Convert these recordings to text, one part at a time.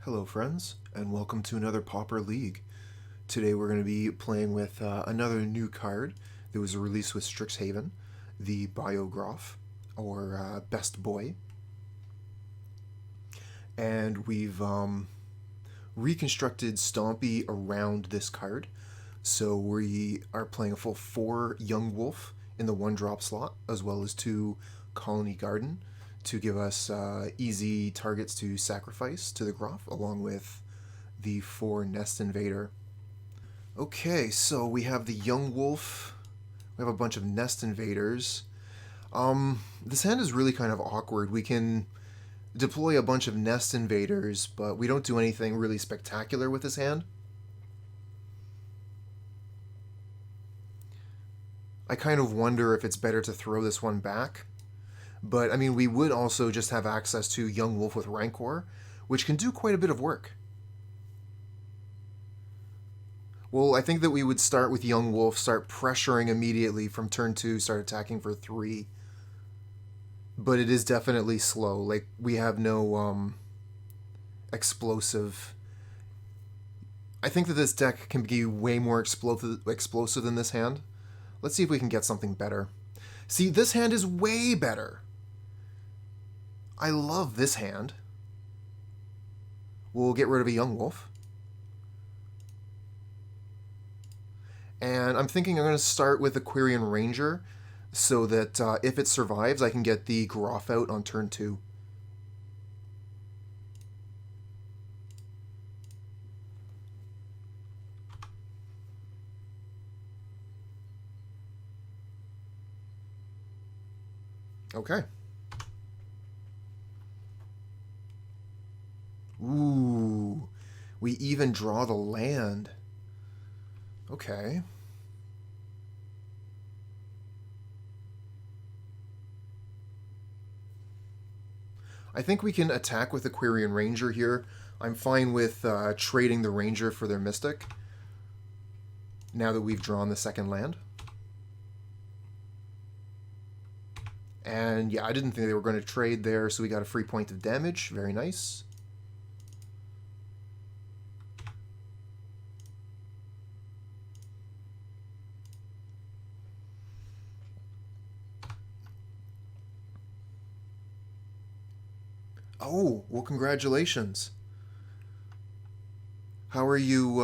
Hello friends, and welcome to another Pauper League. Today we're going to be playing with another new card that was released with Strixhaven, the Bayou Groff, or Best Boy. And we've reconstructed Stompy around this card. So we are playing a full 4 Young Wolf in the 1-drop slot, as well as 2 Khalni Garden, to give us easy targets to sacrifice to the Groff, along with the 4 Nest Invader. Okay, so we have the Young Wolf. We have a bunch of Nest Invaders. This hand is really kind of awkward. We can deploy a bunch of Nest Invaders, but we don't do anything really spectacular with this hand. I kind of wonder if it's better to throw this one back. But, I mean, we would also just have access to Young Wolf with Rancor, which can do quite a bit of work. Well, I think that we would start with Young Wolf, start pressuring immediately from turn 2, start attacking for 3. But it is definitely slow. Like, we have no explosive. I think that this deck can be way more explosive than this hand. Let's see if we can get something better. See, this hand is way better. I love this hand. We'll get rid of a Young Wolf. And I'm thinking I'm going to start with the Quirion Ranger so that if it survives, I can get the Groff out on turn 2. Okay. Ooh, we even draw the land. Okay. I think we can attack with the Quirion Ranger here. I'm fine with trading the Ranger for their Mystic, now that we've drawn the second land. And yeah, I didn't think they were going to trade there, so we got a free point of damage. Very nice. Oh, well, congratulations. How are you,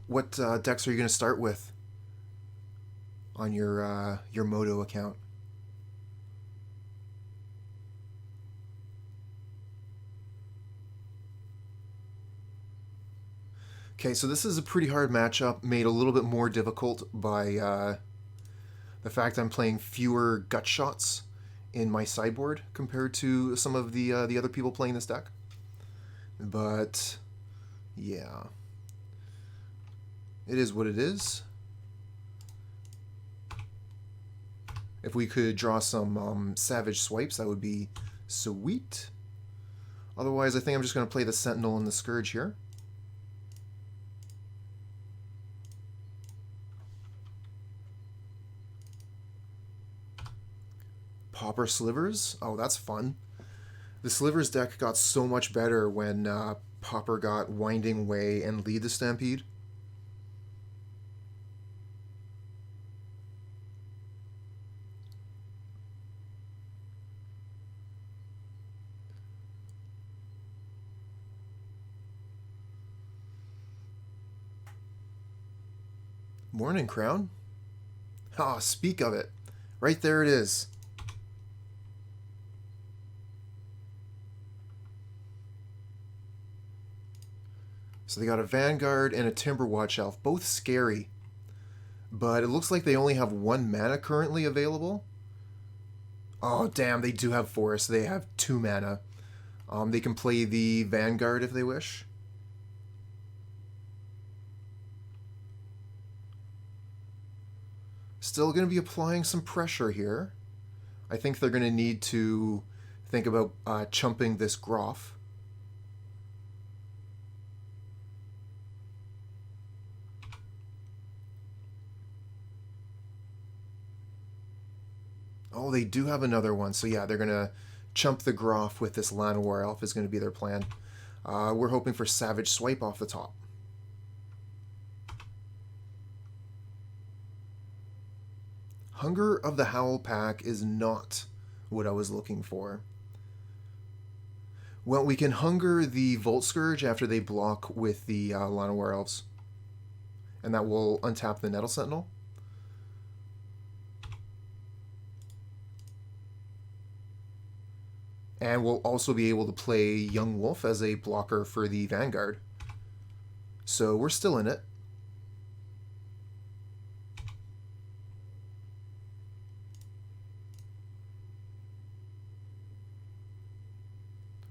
what decks are you going to start with on your Moto account? Okay, so this is a pretty hard matchup, made a little bit more difficult by the fact I'm playing fewer gut shots in my sideboard compared to some of the other people playing this deck. But yeah, it is what it is. If we could draw some Savage Swipes, that would be sweet. Otherwise, I think I'm just going to play the Sentinel and the Scourge here. Pauper Slivers? Oh, that's fun. The Slivers deck got so much better when Pauper got Winding Way and Lead the Stampede. Morning, Crown. Ah, speak of it. Right there it is. So they got a Vanguard and a Timberwatch Elf, both scary. But it looks like they only have 1 mana currently available. Oh, damn, they do have Forest. They have 2 mana. They can play the Vanguard if they wish. Still going to be applying some pressure here. I think they're going to need to think about chumping this Groff. Oh, they do have another one. So yeah, they're going to chump the Groff with this Llanowar Elf is going to be their plan. We're hoping for Savage Swipe off the top. Hunger of the Howlpack is not what I was looking for. Well, we can hunger the Vault Skirge after they block with the Llanowar Elves. And that will untap the Nettle Sentinel. And we'll also be able to play Young Wolf as a blocker for the Vanguard. So we're still in it.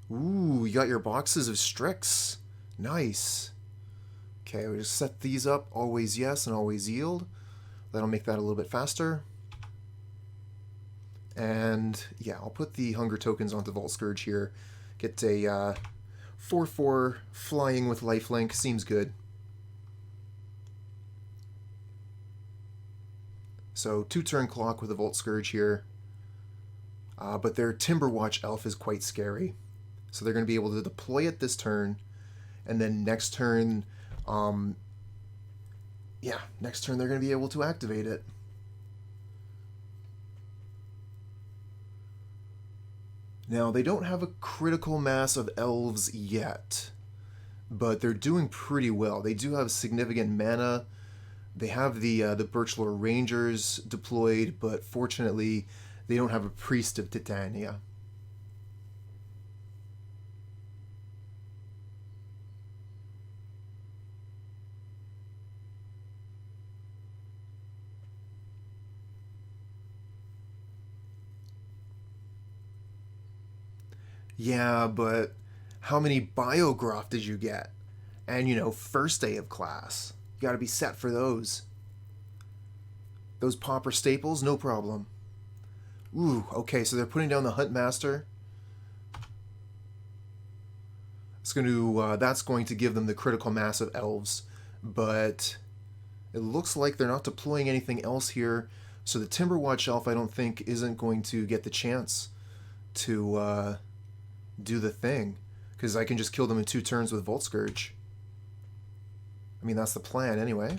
Ooh, you got your boxes of Strix. Nice. Okay, we just set these up. Always yes and always yield. That'll make that a little bit faster. And yeah, I'll put the hunger tokens onto Vault Skirge here. Get a 4/4 flying with lifelink. Seems good. So 2-turn clock with a Vault Skirge here. But their Timberwatch Elf is quite scary. So they're going to be able to deploy it this turn, and then next turn, next turn they're going to be able to activate it. Now, they don't have a critical mass of elves yet, but they're doing pretty well. They do have significant mana. They have the Birchlore Rangers deployed, but fortunately, they don't have a Priest of Titania. Yeah, but how many Bayou Groff did you get? And, first day of class. You gotta be set for those. Those Pauper staples, no problem. Ooh, okay, so they're putting down the Huntmaster. That's going to give them the critical mass of elves, but it looks like they're not deploying anything else here, so the Timberwatch Elf I don't think isn't going to get the chance to do the thing, because I can just kill them in 2 turns with Vault Skirge. I mean, that's the plan anyway.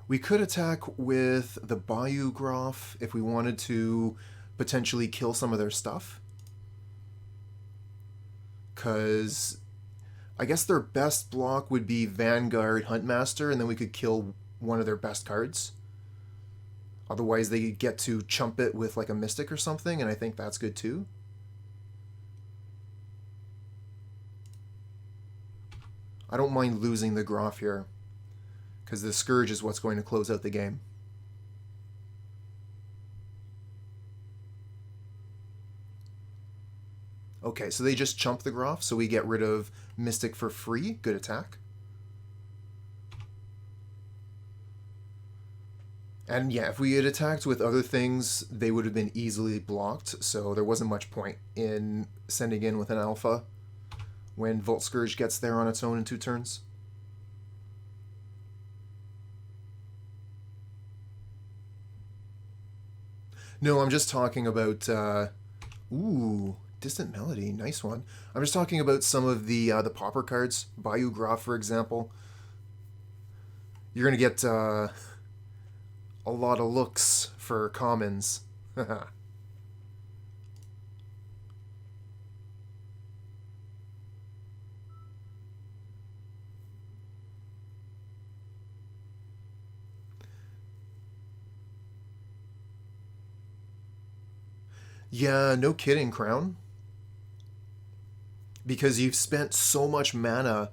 We could attack with the Bayou Groff if we wanted to potentially kill some of their stuff. Because I guess their best block would be Vanguard Huntmaster, and then we could kill one of their best cards. Otherwise, they get to chump it with like a Mystic or something, and I think that's good too. I don't mind losing the Groff here, because the Scourge is what's going to close out the game. Okay, so they just chump the Groff, so we get rid of Mystic for free. Good attack. And yeah, if we had attacked with other things, they would have been easily blocked, so there wasn't much point in sending in with an alpha when Vault Skirge gets there on its own in 2 turns. No, I'm just talking about... ooh, Distant Melody, nice one. I'm just talking about some of the Pauper cards. Bayou Groff, for example. You're going to get... a lot of looks for commons. Yeah, no kidding, Crown. Because you've spent so much mana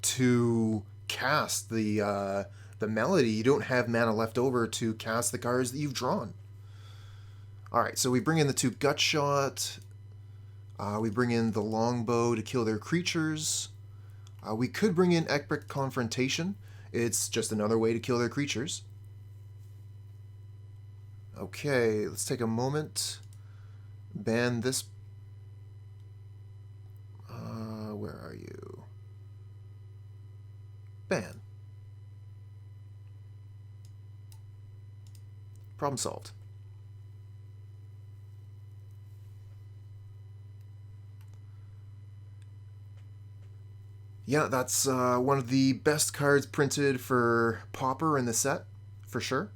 to cast the Melody, you don't have mana left over to cast the cards that you've drawn. Alright, so we bring in the 2 Gutshot. We bring in the Longbow to kill their creatures. We could bring in Epic Confrontation. It's just another way to kill their creatures. Okay, let's take a moment. Ban this... where are you? Ban. Problem solved. Yeah, that's one of the best cards printed for Pauper in the set, for sure.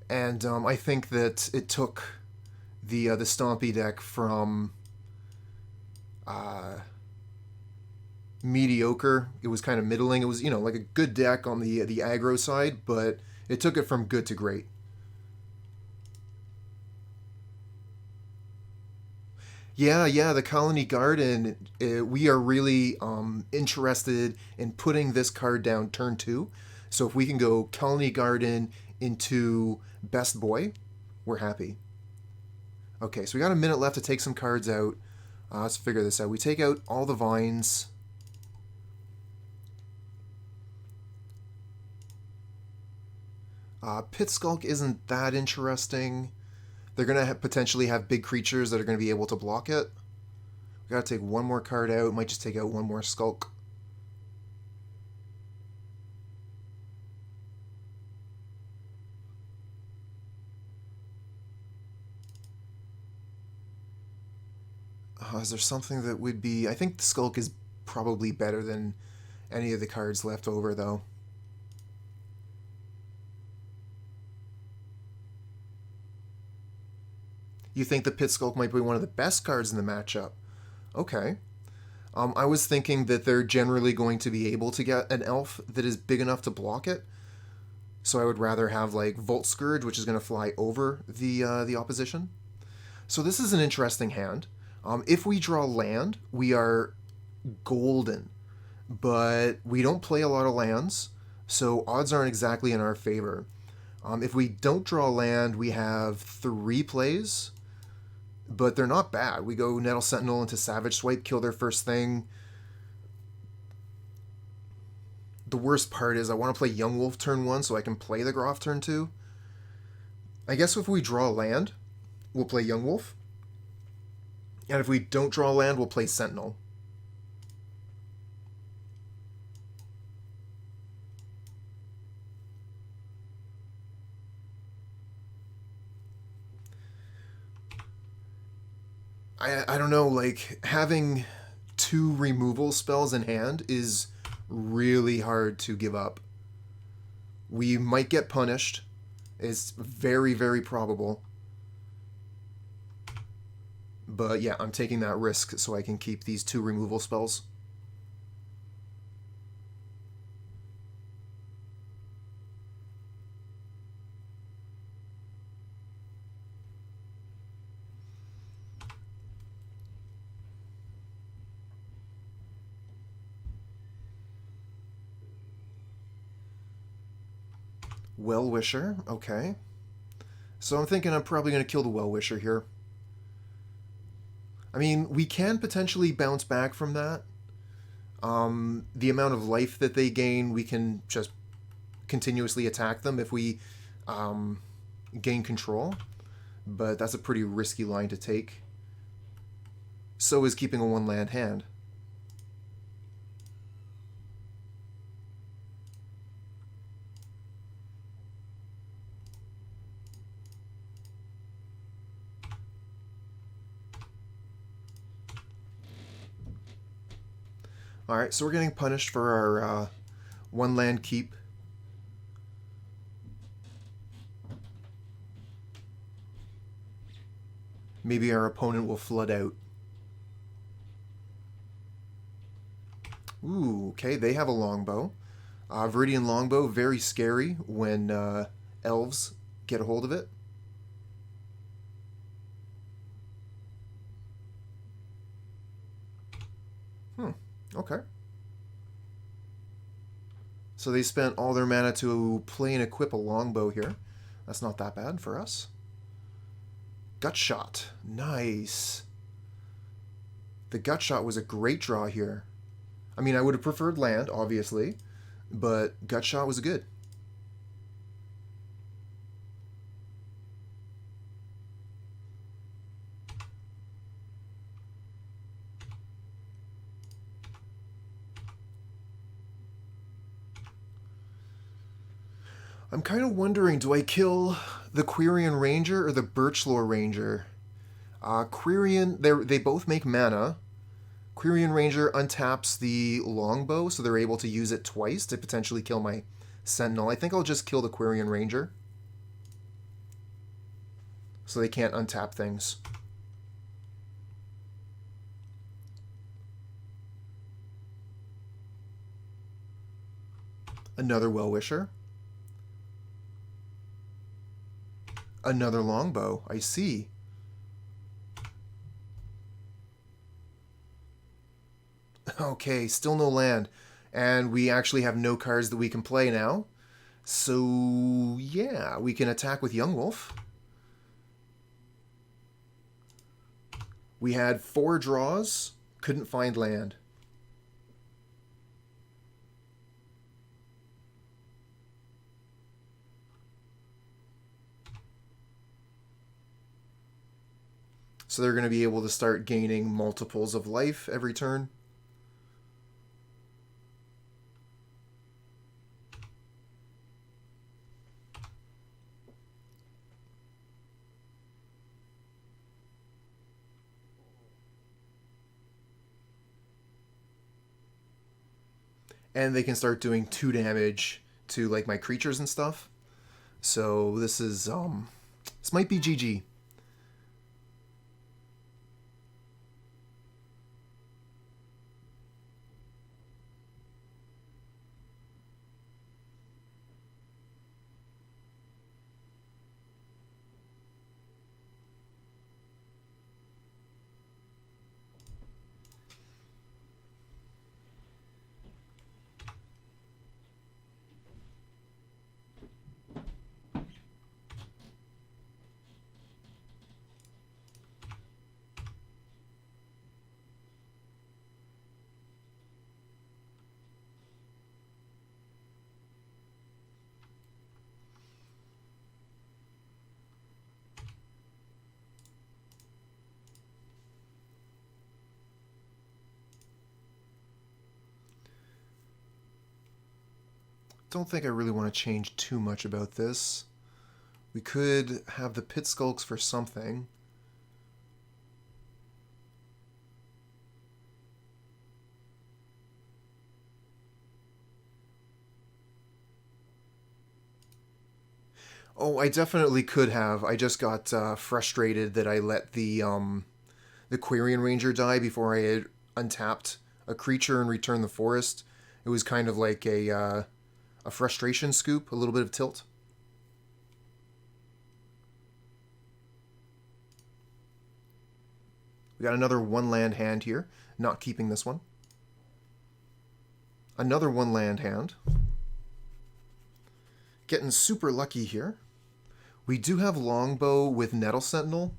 And I think that it took the Stompy deck from uh, mediocre. It was kind of middling. It was like a good deck on the aggro side, but it took it from good to great. Yeah, the Khalni Garden. We are really interested in putting this card down turn two. So if we can go Khalni Garden into Best Boy, we're happy. Okay, so we got a minute left to take some cards out. Let's figure this out. We take out all the vines. Pit-Skulk isn't that interesting. They're going to potentially have big creatures that are going to be able to block it. We got to take one more card out. Might just take out one more Skulk. Is there something that would be... I think the Skulk is probably better than any of the cards left over, though. You think the Pit-Skulk might be one of the best cards in the matchup? Okay. I was thinking that they're generally going to be able to get an elf that is big enough to block it. So I would rather have like Vault Skirge, which is going to fly over the opposition. So this is an interesting hand. If we draw land, we are golden. But we don't play a lot of lands, so odds aren't exactly in our favor. If we don't draw land, we have 3 plays, but they're not bad. We go Nettle Sentinel into Savage Swipe, kill their first thing. The worst part is I want to play Young Wolf turn 1 so I can play the Groff turn 2. I guess if we draw land, we'll play Young Wolf. And if we don't draw land, we'll play Sentinel. I don't know, like, having 2 removal spells in hand is really hard to give up. We might get punished. It's very, very probable. But yeah, I'm taking that risk so I can keep these 2 removal spells. Well-Wisher, okay. So I'm thinking I'm probably going to kill the Well-Wisher here. I mean, we can potentially bounce back from that. The amount of life that they gain, we can just continuously attack them if we gain control. But that's a pretty risky line to take. So is keeping a 1-land hand. Alright, so we're getting punished for our 1-land keep. Maybe our opponent will flood out. Ooh, okay, they have a longbow. Viridian Longbow, very scary when elves get a hold of it. Okay. So they spent all their mana to play and equip a longbow here. That's not that bad for us. Gut Shot. Nice. The Gut Shot was a great draw here. I mean, I would have preferred land, obviously, but Gut Shot was good. I'm kind of wondering, do I kill the Quirion Ranger or the Birchlore Ranger? Quirion, they both make mana. Quirion Ranger untaps the Longbow, so they're able to use it twice to potentially kill my Sentinel. I think I'll just kill the Quirion Ranger, so they can't untap things. Another Well-Wisher. Another Longbow, I see. Okay, still no land. And we actually have no cards that we can play now. So, yeah, we can attack with Young Wolf. We had 4 draws, couldn't find land. So they're going to be able to start gaining multiples of life every turn. And they can start doing 2 damage to like my creatures and stuff. So this is this might be GG. Don't think I really want to change too much about this. We could have the Pit-Skulks for something. Oh, I definitely could have. I just got frustrated that I let the Quirion Ranger die before I had untapped a creature and returned the forest. It was kind of like a frustration scoop, a little bit of tilt. We got another 1-land hand here, not keeping this one. Another 1-land hand. Getting super lucky here. We do have Longbow with Nettle Sentinel.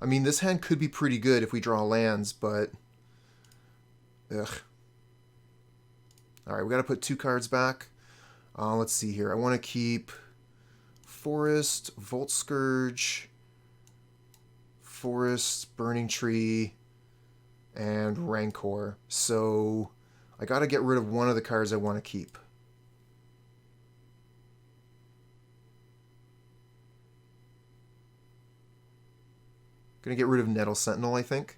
I mean, this hand could be pretty good if we draw lands, but... ugh. Alright, we got to put 2 cards back. Let's see here. I want to keep Forest, Vault Skirge, Forest, Burning-Tree, and Rancor. So I got to get rid of one of the cards I want to keep. Gonna get rid of Nettle Sentinel, I think.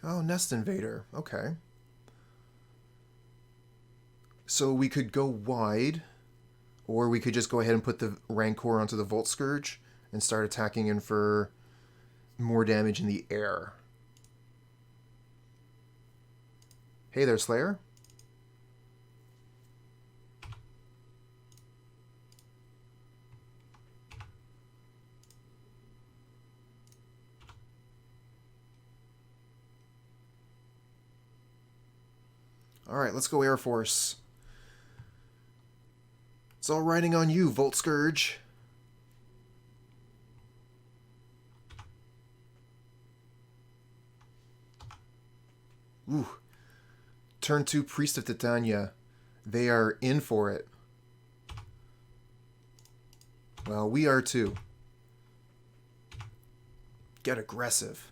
Oh, Nest Invader. Okay. So we could go wide, or we could just go ahead and put the Rancor onto the Vault Skirge and start attacking in for more damage in the air. Hey there, Slayer. Alright, let's go Air Force. It's all riding on you, Vault Skirge. Ooh. Turn 2 Priest of Titania. They are in for it. Well, we are too. Get aggressive.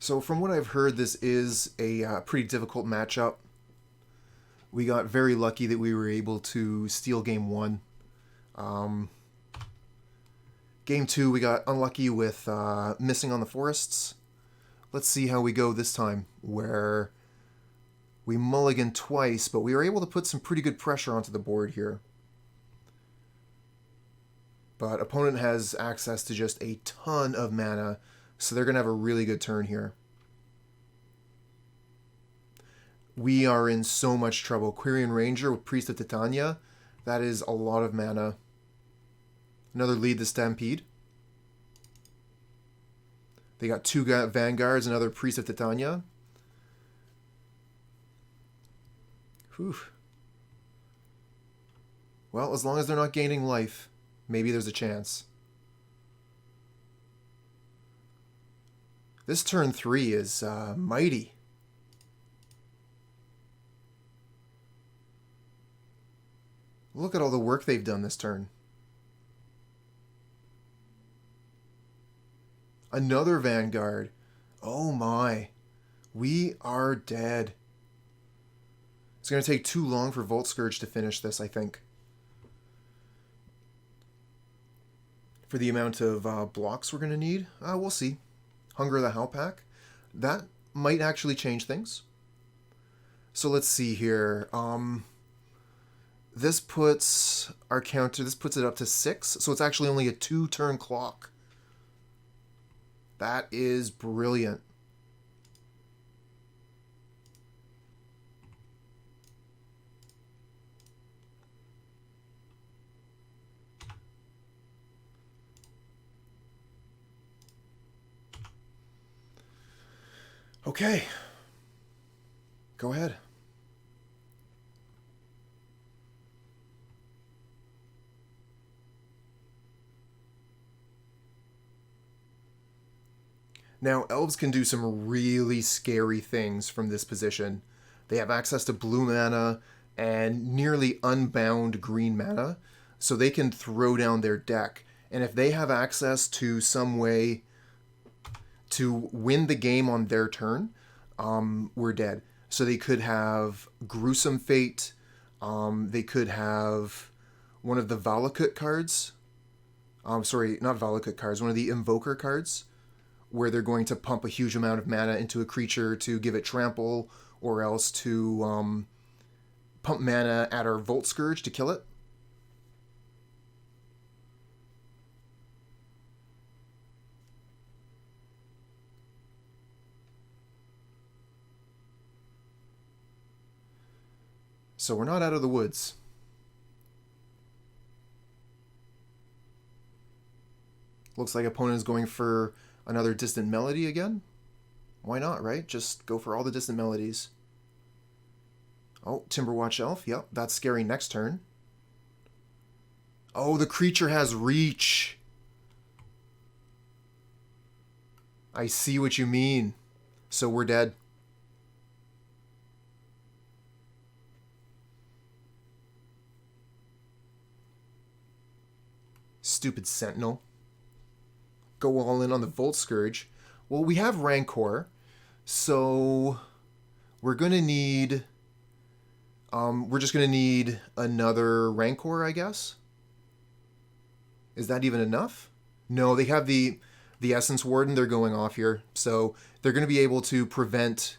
So from what I've heard, this is a pretty difficult matchup. We got very lucky that we were able to steal game 1. Game 2, we got unlucky with missing on the forests. Let's see how we go this time, where we mulligan twice, but we were able to put some pretty good pressure onto the board here. But opponent has access to just a ton of mana, so they're going to have a really good turn here. We are in so much trouble. Quirion Ranger with Priest of Titania. That is a lot of mana. Another lead the Stampede. They got 2 Vanguards, another Priest of Titania. Whew. Well, as long as they're not gaining life, maybe there's a chance. This turn 3 is mighty. Look at all the work they've done this turn. Another Vanguard. Oh my. We are dead. It's going to take too long for Vault Skirge to finish this, I think. For the amount of blocks we're going to need, we'll see. Hunger of the Howlpack. That might actually change things. So let's see here. This puts our counter, this puts it up to 6, so it's actually only a 2-turn clock. That is brilliant. Okay. Go ahead. Now, Elves can do some really scary things from this position. They have access to blue mana and nearly unbound green mana, so they can throw down their deck. And if they have access to some way to win the game on their turn, we're dead. So they could have Gruesome Fate. They could have one of the Valakut cards. Sorry, not Valakut cards. One of the Invoker cards, where they're going to pump a huge amount of mana into a creature to give it trample, or else to pump mana at our Vault Skirge to kill it. So we're not out of the woods. Looks like opponent is going for another Distant Melody again. Why not, right? Just go for all the Distant Melodies. Oh, Timberwatch Elf. Yep, that's scary next turn. Oh, the creature has reach. I see what you mean. So we're dead. Stupid Sentinel. Go all in on the Vault Skirge. Well, we have Rancor, so we're going to need... we're just going to need another Rancor, I guess? Is that even enough? No, they have the Essence Warden. They're going off here, so they're going to be able to prevent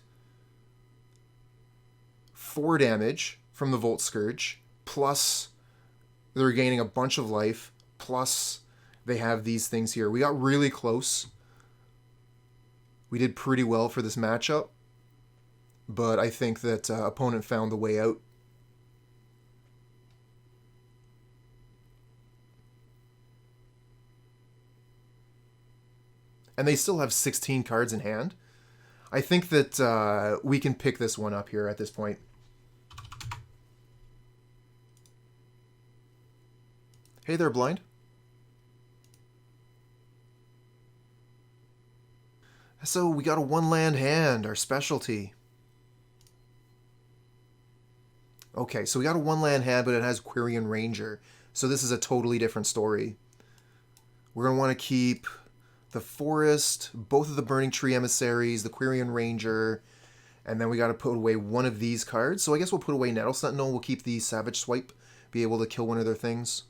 4 damage from the Vault Skirge, plus they're gaining a bunch of life, plus they have these things here. We got really close. We did pretty well for this matchup, but I think that opponent found the way out. And they still have 16 cards in hand. I think that we can pick this one up here at this point. Hey there, Blind. So we got a one-land hand, our specialty. Okay, so we got a one-land hand, but it has Quirion Ranger. So this is a totally different story. We're going to want to keep the Forest, both of the Burning-Tree Emissaries, the Quirion Ranger, and then we got to put away one of these cards. So I guess we'll put away Nettle Sentinel. We'll keep the Savage Swipe, be able to kill one of their things.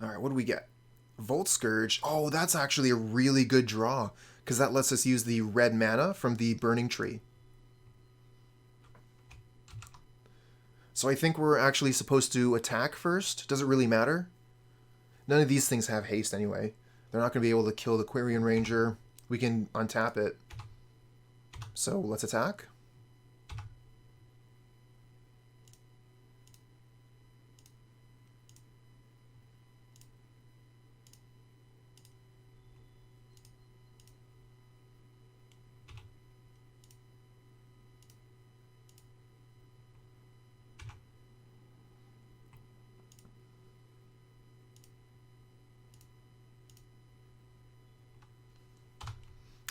Alright, what do we get? Vault Skirge. Oh, that's actually a really good draw, because that lets us use the red mana from the Burning Tree. So I think we're actually supposed to attack first. Does it really matter? None of these things have haste anyway. They're not going to be able to kill the Quirion Ranger. We can untap it. So let's attack.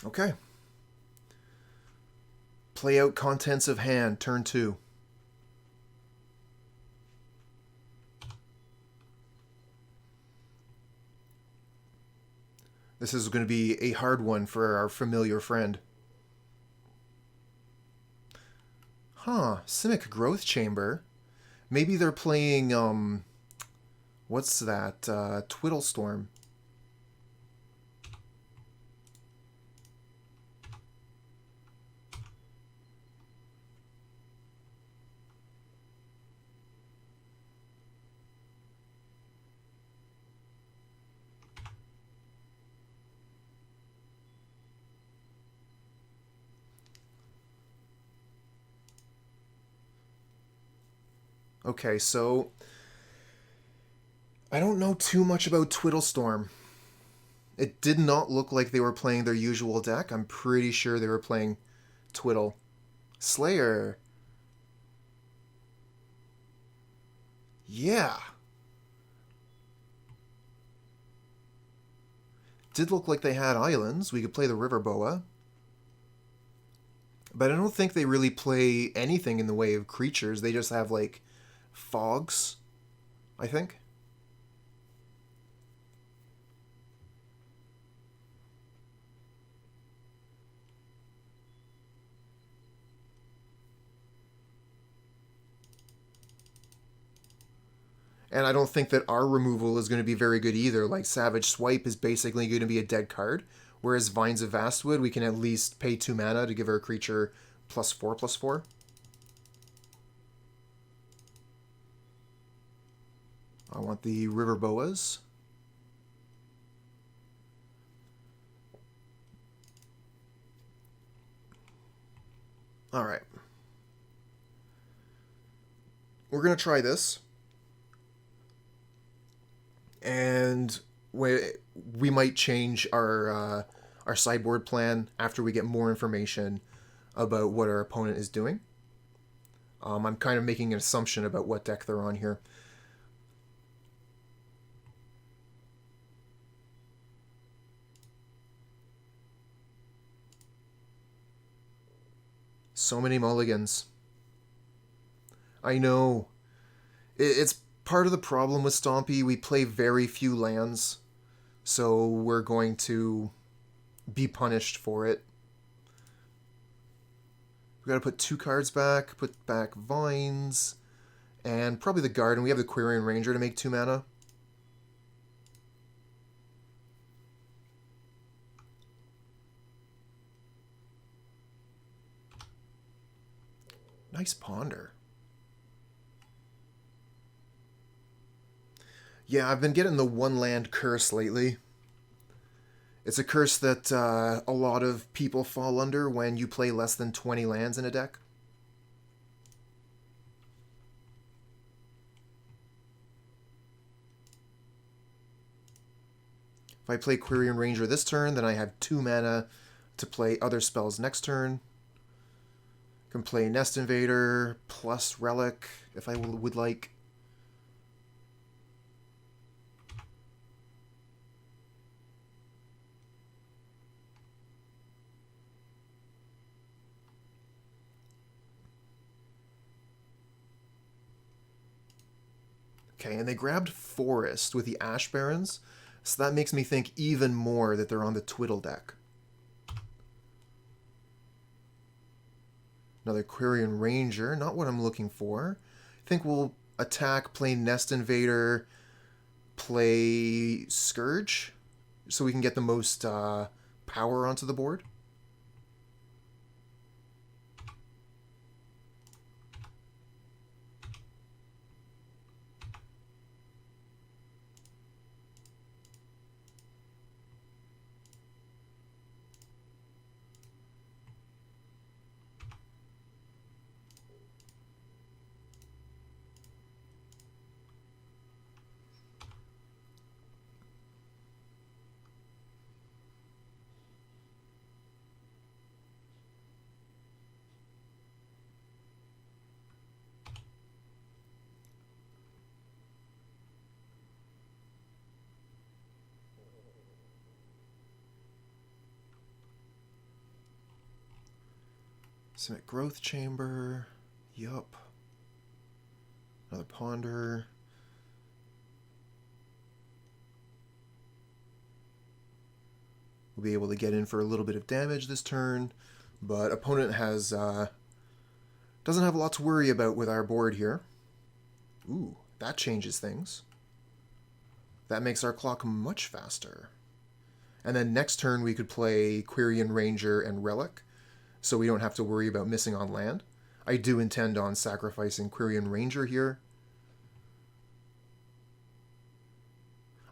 Okay. Play out contents of hand, turn 2. This is going to be a hard one for our familiar friend. Huh, Simic Growth Chamber. Maybe they're playing, what's that? Twiddle Storm. Okay, so I don't know too much about Twiddle Storm. It did not look like they were playing their usual deck. I'm pretty sure they were playing Twiddle. Slayer. Yeah. Did look like they had islands. We could play the River Boa. But I don't think they really play anything in the way of creatures. They just have, like, fogs, I think. And I don't think that our removal is going to be very good either. Like, Savage Swipe is basically going to be a dead card. Whereas Vines of Vastwood, we can at least pay 2 mana to give our creature +4/+4. I want the River Boas. Alright. We're going to try this. And we might change our sideboard plan after we get more information about what our opponent is doing. I'm kind of making an assumption about what deck they're on here. So many mulligans. I know. It's part of the problem with Stompy. We play very few lands, so we're going to be punished for it. We gotta put 2 cards back, put back Vines, and probably the Garden. We have the Quirion Ranger to make 2 mana. Nice Ponder. Yeah, I've been getting the one land curse lately. It's a curse that a lot of people fall under when you play less than 20 lands in a deck. If I play Quirion Ranger this turn, then I have 2 mana to play other spells next turn. I can play Nest Invader plus Relic if I would like. Okay, and they grabbed Forest with the Ash Barrens, so that makes me think even more that they're on the Twiddle deck. Another Quirion Ranger, not what I'm looking for. I think we'll attack, play Nest Invader, play Scourge, so we can get the most power onto the board. Cement Growth Chamber. Yup. Another Ponder. We'll be able to get in for a little bit of damage this turn, but opponent has doesn't have a lot to worry about with our board here. Ooh, that changes things. That makes our clock much faster. And then next turn we could play Quirion Ranger and Relic, so we don't have to worry about missing on land. I do intend on sacrificing Quirion Ranger here.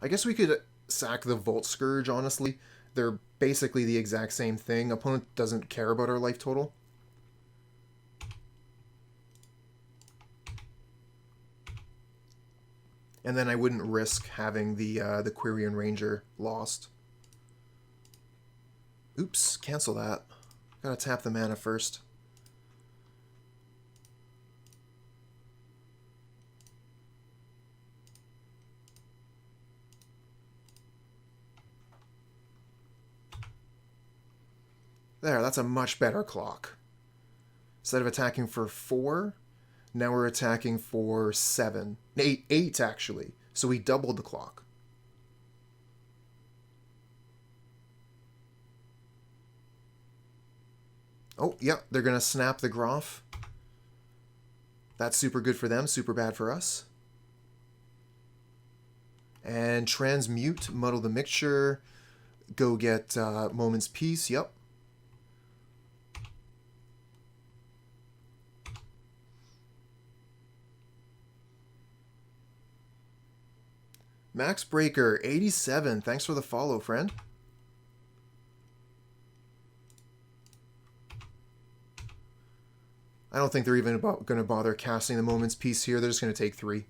I guess we could sack the Vault Skirge, honestly. They're basically the exact same thing. Opponent doesn't care about our life total. And then I wouldn't risk having the Quirion Ranger lost. Oops, cancel that. Gotta tap the mana first. There, that's a much better clock. Instead of attacking for 4, now we're attacking for 7. 8 actually. So we doubled the clock. Oh, yep, they're going to snap the Groff. That's super good for them, super bad for us. And transmute, muddle the mixture. Go get Moment's Peace, yep. Max Breaker, 87. Thanks for the follow, friend. I don't think they're even going to bother casting the Moment's Peace here. They're just going to take 3.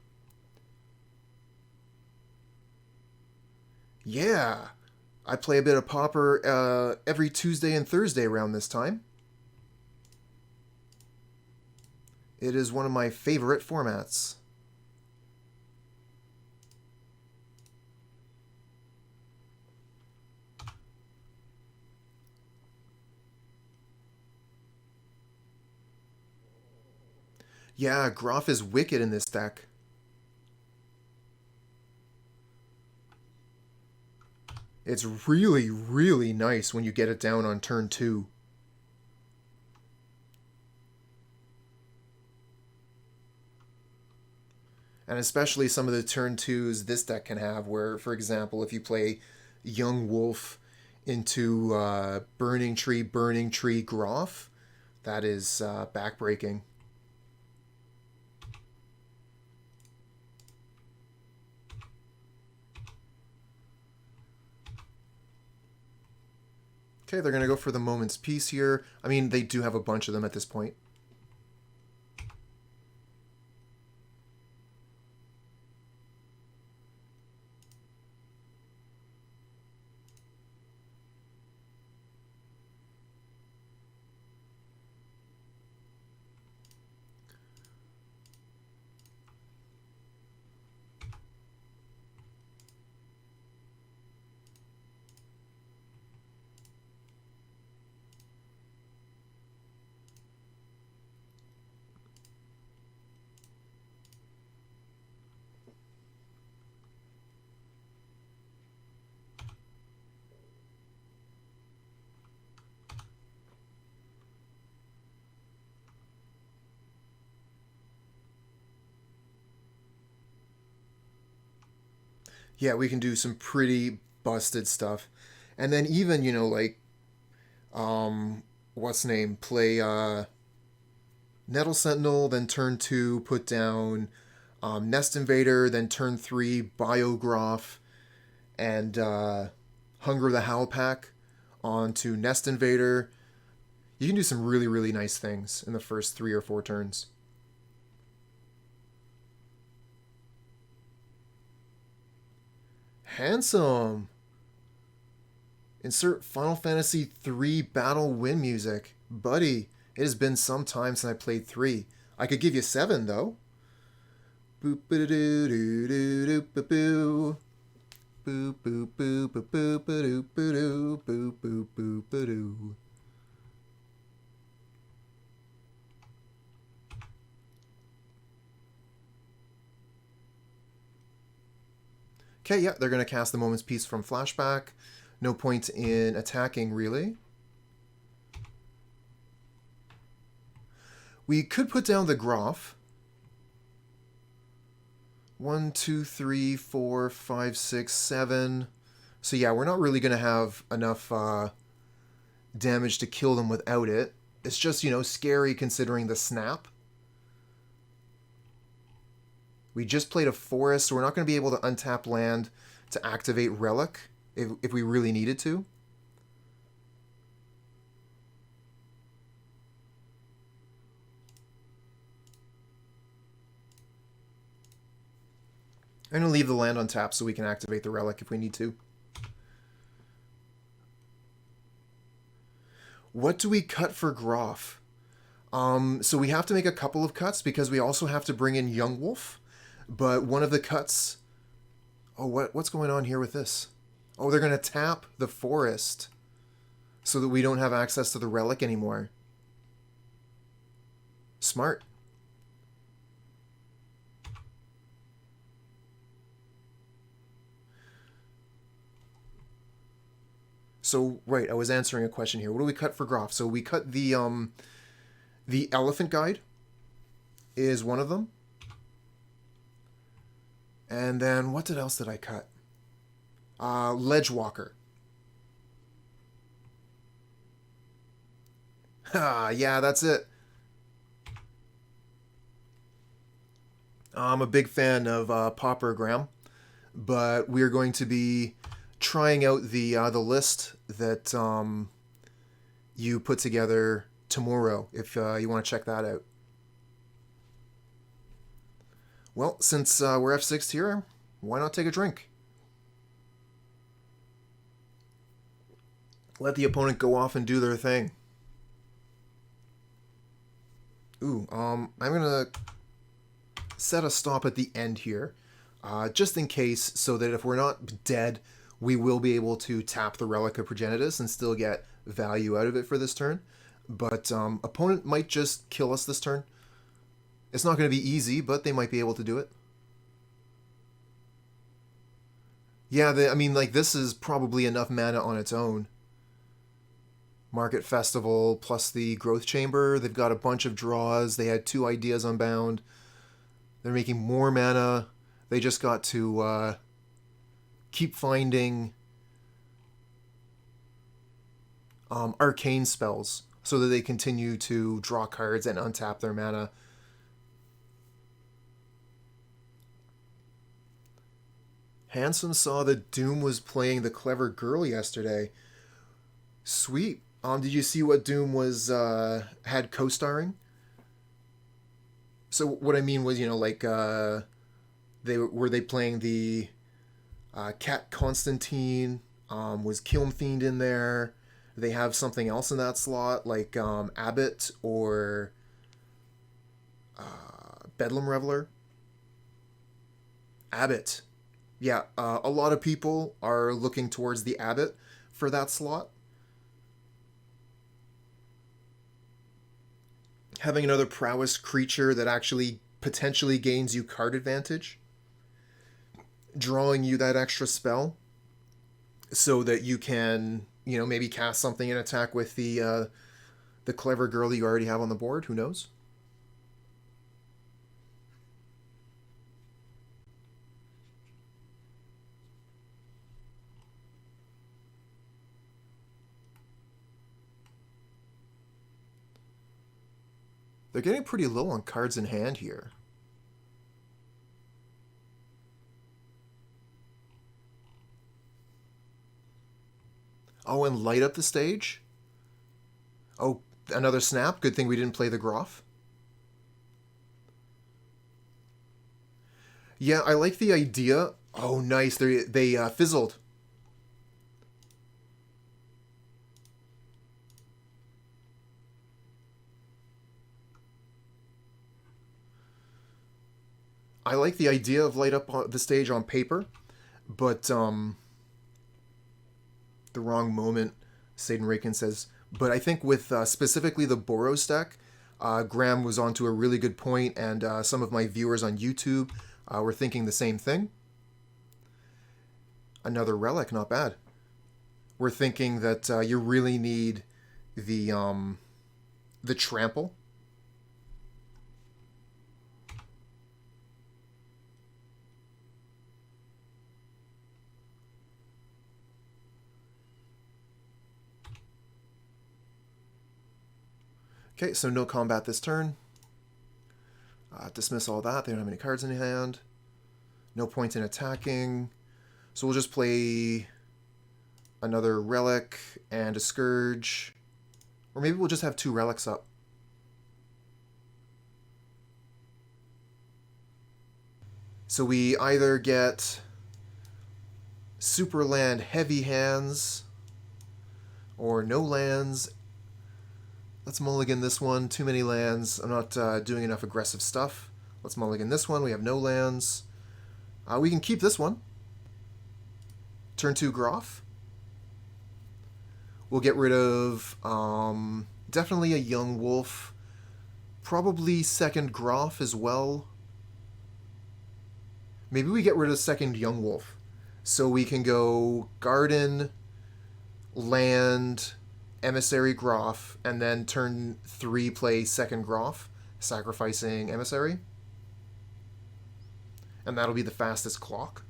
Yeah. I play a bit of Pauper every Tuesday and Thursday around this time. It is one of my favorite formats. Yeah, Groff is wicked in this deck. It's really, really nice when you get it down on turn 2. And especially some of the turn 2s this deck can have, where, for example, if you play Young Wolf into Burning-Tree Groff, that is backbreaking. Okay, they're going to go for the Moment's Peace here. I mean, they do have a bunch of them at this point. Yeah, we can do some pretty busted stuff. And then even, you know, like, what's name? Play Nettle Sentinel, then turn 2, put down Nest Invader, then turn 3, Bayou Groff, and Hunger the Howlpack onto Nest Invader. You can do some really, really nice things in the first 3 or 4 turns. Handsome! Insert Final Fantasy III Battle Win music. Buddy, it has been some time since I played 3. I could give you 7, though. Boop ba doo doo doo doo ba boo. Boop boop boop boop boop ba doo ba doo. Boop boop boop ba doo. Okay, yeah, they're going to cast the Moment's Peace from Flashback. No point in attacking, really. We could put down the Groff. 1, 2, 3, 4, 5, 6, 7. So yeah, we're not really going to have enough damage to kill them without it. It's just, you know, scary considering the snap. We just played a forest, so we're not going to be able to untap land to activate Relic if we really needed to. I'm going to leave the land untapped so we can activate the Relic if we need to. What do we cut for Groff? So we have to make a couple of cuts because we also have to bring in Young Wolf. But one of the cuts... Oh, what's going on here with this? Oh, they're going to tap the forest so that we don't have access to the Relic anymore. Smart. So, right, I was answering a question here. What do we cut for Groff? So we cut the Elephant Guide is one of them. And then, what else did I cut? Ledge Walker. Yeah, that's it. I'm a big fan of Pauper, Graham, but we're going to be trying out the list that you put together tomorrow, if you want to check that out. Well, since we're F6 here, why not take a drink? Let the opponent go off and do their thing. Ooh, I'm gonna set a stop at the end here, just in case, so that if we're not dead, we will be able to tap the Relic of Progenitus and still get value out of it for this turn. But opponent might just kill us this turn. It's not going to be easy, but they might be able to do it. Yeah, I mean, like, this is probably enough mana on its own. Market Festival plus the Growth Chamber. They've got a bunch of draws. They had 2 Ideas Unbound. They're making more mana. They just got to keep finding arcane spells so that they continue to draw cards and untap their mana. Handsome saw that Doom was playing the Clever Girl yesterday. Sweet. Did you see what Doom was had co-starring? So what I mean was, like they playing the Cat Constantine? Was Kiln Fiend in there? They have something else in that slot, like Abbott or Bedlam Reveler. Abbott. Yeah, a lot of people are looking towards the Abbott for that slot. Having another prowess creature that actually potentially gains you card advantage, drawing you that extra spell, so that you can, maybe cast something and attack with the clever girl that you already have on the board. Who knows? They're getting pretty low on cards in hand here. Oh, and light up the stage? Oh, another snap. Good thing we didn't play the Groff. Yeah, I like the idea. Oh, nice. They fizzled. I like the idea of light up the stage on paper, but the wrong moment, Satan Rakin says. But I think with specifically the Boros deck, Graham was onto a really good point, and some of my viewers on YouTube were thinking the same thing. Another Relic, not bad. We're thinking that you really need the Trample. Okay, so no combat this turn. Dismiss all that. They don't have any cards in hand. No point in attacking. So we'll just play another Relic and a Scourge. Or maybe we'll just have 2 Relics up. So we either get Super Land Heavy Hands or no lands. Let's mulligan this one. Too many lands. I'm not doing enough aggressive stuff. Let's mulligan this one. We have no lands. We can keep this one. Turn 2 Groff. We'll get rid of definitely a Young Wolf. Probably second Groff as well. Maybe we get rid of second Young Wolf. So we can go Garden, Land, Emissary, Groff, and then turn 3 play second Groff, sacrificing Emissary. And that'll be the fastest clock.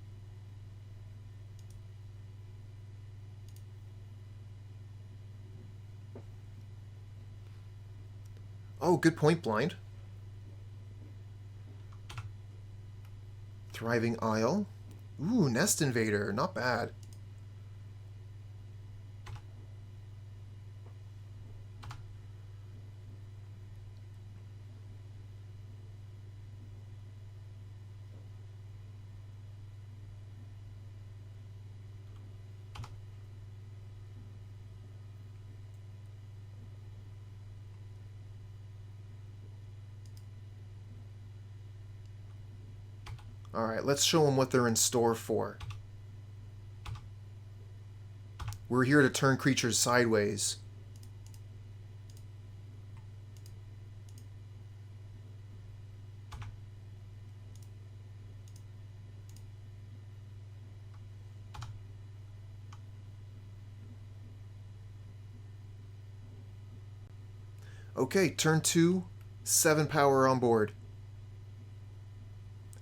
Oh, good point, Blind. Thriving Isle. Ooh, Nest Invader, not bad. Alright, let's show them what they're in store for. We're here to turn creatures sideways. Okay, turn 2, 7 power on board.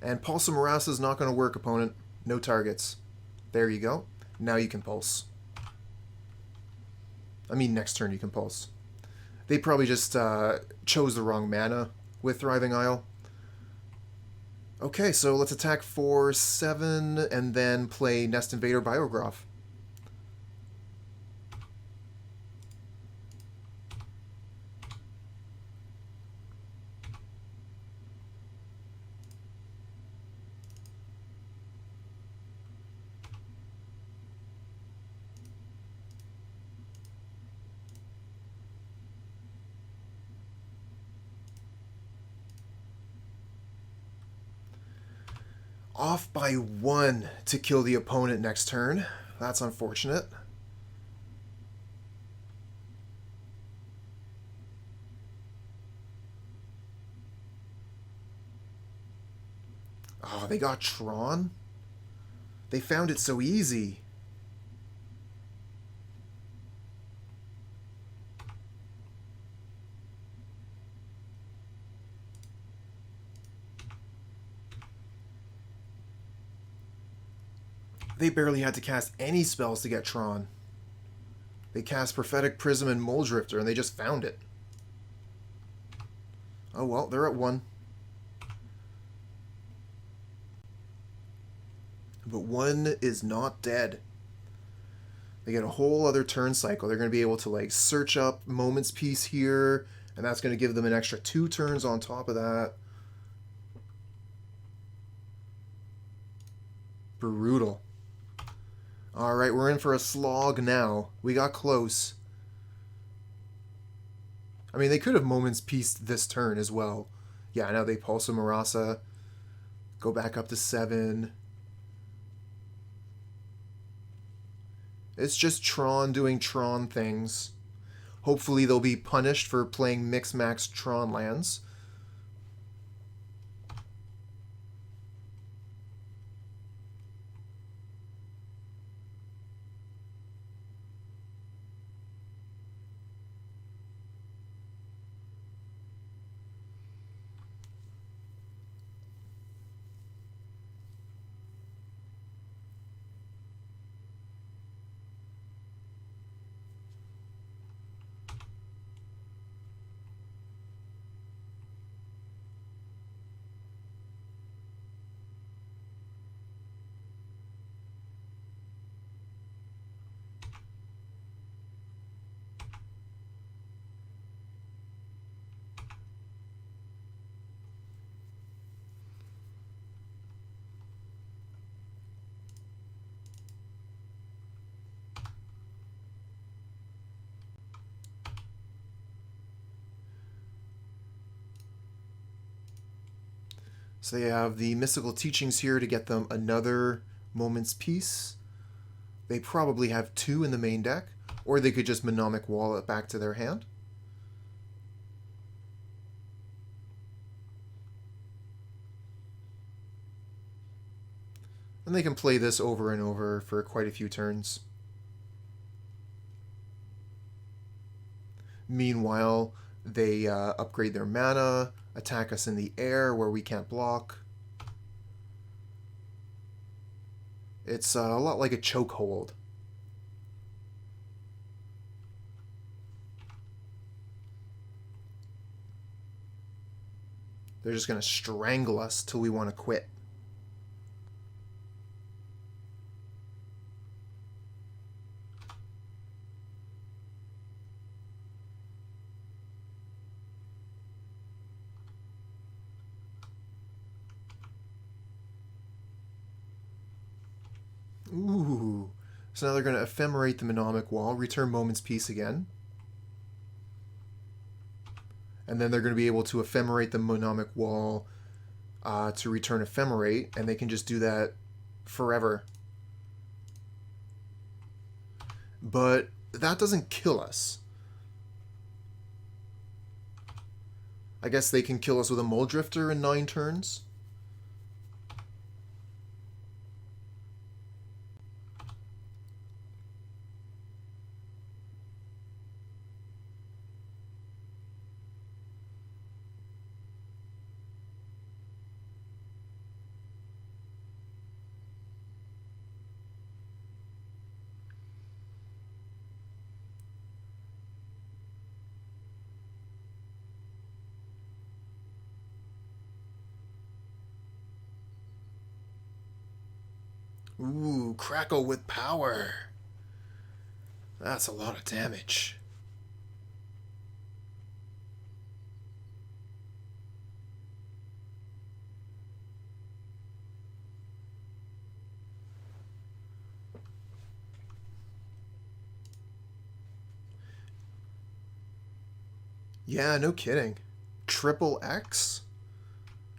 And Pulse of Marasa is not going to work, opponent. No targets. There you go. Now you can pulse. I mean, next turn you can pulse. They probably just chose the wrong mana with Thriving Isle. Okay, so let's attack for 7 and then play Nest Invader, Bayou Groff. Off by 1 to kill the opponent next turn. That's unfortunate. Oh, they got Tron? They found it so easy. They barely had to cast any spells to get Tron. They cast Prophetic Prism and Muldrifter, and they just found it. Oh well, they're at 1. But 1 is not dead. They get a whole other turn cycle. They're going to be able to like search up Moment's Peace here, and that's going to give them an extra 2 turns on top of that. Brutal. Alright, we're in for a slog now. We got close. I mean, they could have Moment's Peace this turn as well. Yeah, now they Pulse of Marasa. Go back up to 7. It's just Tron doing Tron things. Hopefully they'll be punished for playing Mix-Max Tron lands. So they have the Mystical Teachings here to get them another Moment's Peace. They probably have 2 in the main deck, or they could just Mnemonic Wall it back to their hand. And they can play this over and over for quite a few turns. Meanwhile, they upgrade their mana, attack us in the air where we can't block. It's a lot like a chokehold. They're just going to strangle us till we want to quit. Ooh. So now they're going to ephemerate the Mnemonic Wall, return Moment's Peace again. And then they're going to be able to ephemerate the Mnemonic Wall to return Ephemerate, and they can just do that forever. But that doesn't kill us. I guess they can kill us with a Muldrifter in 9 turns. Ooh, Crackle with power. That's a lot of damage. Yeah, no kidding. Triple X?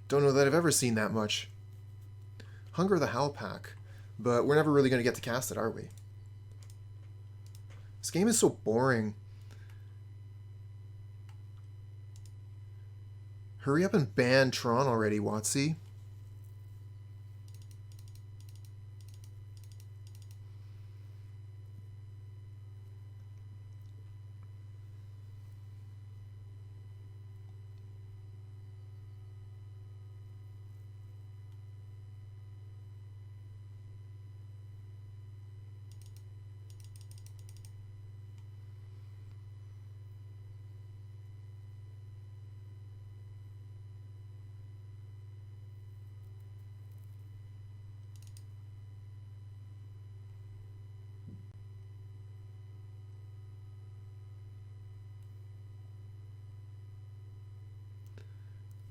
Don't know that I've ever seen that much. Hunger the Howlpack, but we're never really going to get to cast it, are we? This game is so boring. Hurry up and ban Tron already, Watsy.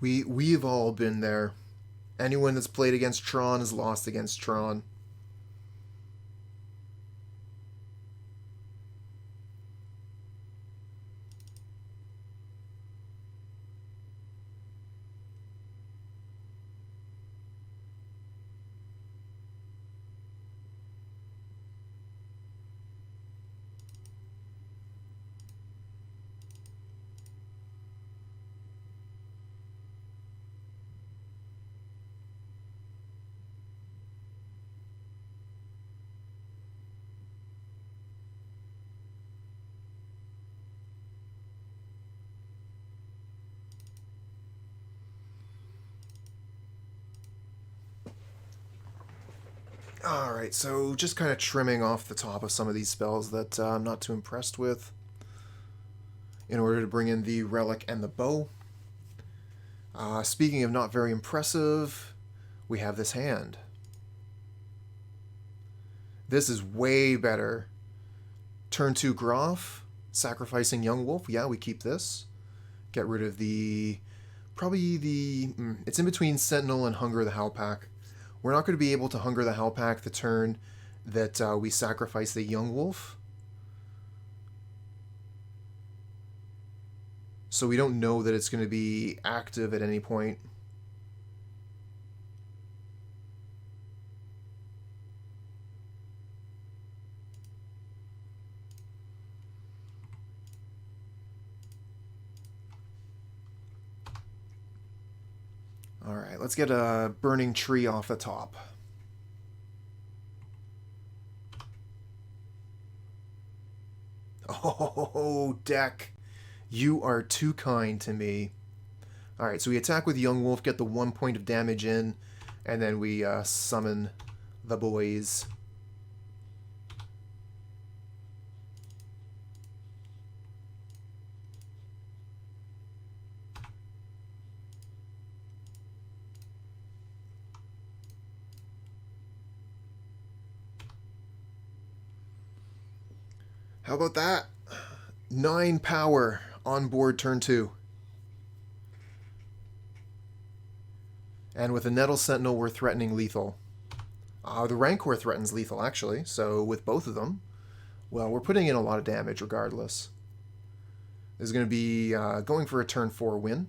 We've all been there. Anyone that's played against Tron has lost against Tron. Alright, so just kind of trimming off the top of some of these spells that I'm not too impressed with in order to bring in the Relic and the Bow. Speaking of not very impressive, we have this hand. This is way better. Turn 2 Groff, sacrificing Young Wolf. Yeah, we keep this. Get rid of the... probably the... it's in between Sentinel and Hunger the Howlpack. We're not going to be able to Hunger the Howlpack the turn that we sacrifice the Young Wolf. So we don't know that it's going to be active at any point. Alright, let's get a Burning-Tree off the top. Oh, deck. You are too kind to me. Alright, so we attack with Young Wolf, get the 1 point of damage in, and then we summon the boys. How about that? 9 power on board turn 2. And with a Nettle Sentinel, we're threatening lethal. The Rancor threatens lethal, actually. So with both of them, well, we're putting in a lot of damage regardless. This is going to be going for a turn 4 win.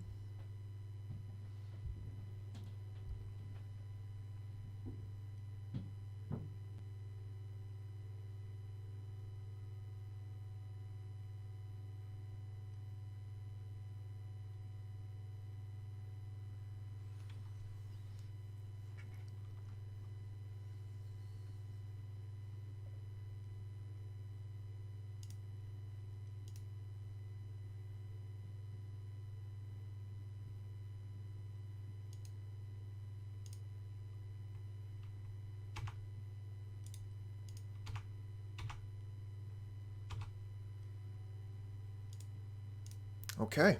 Okay.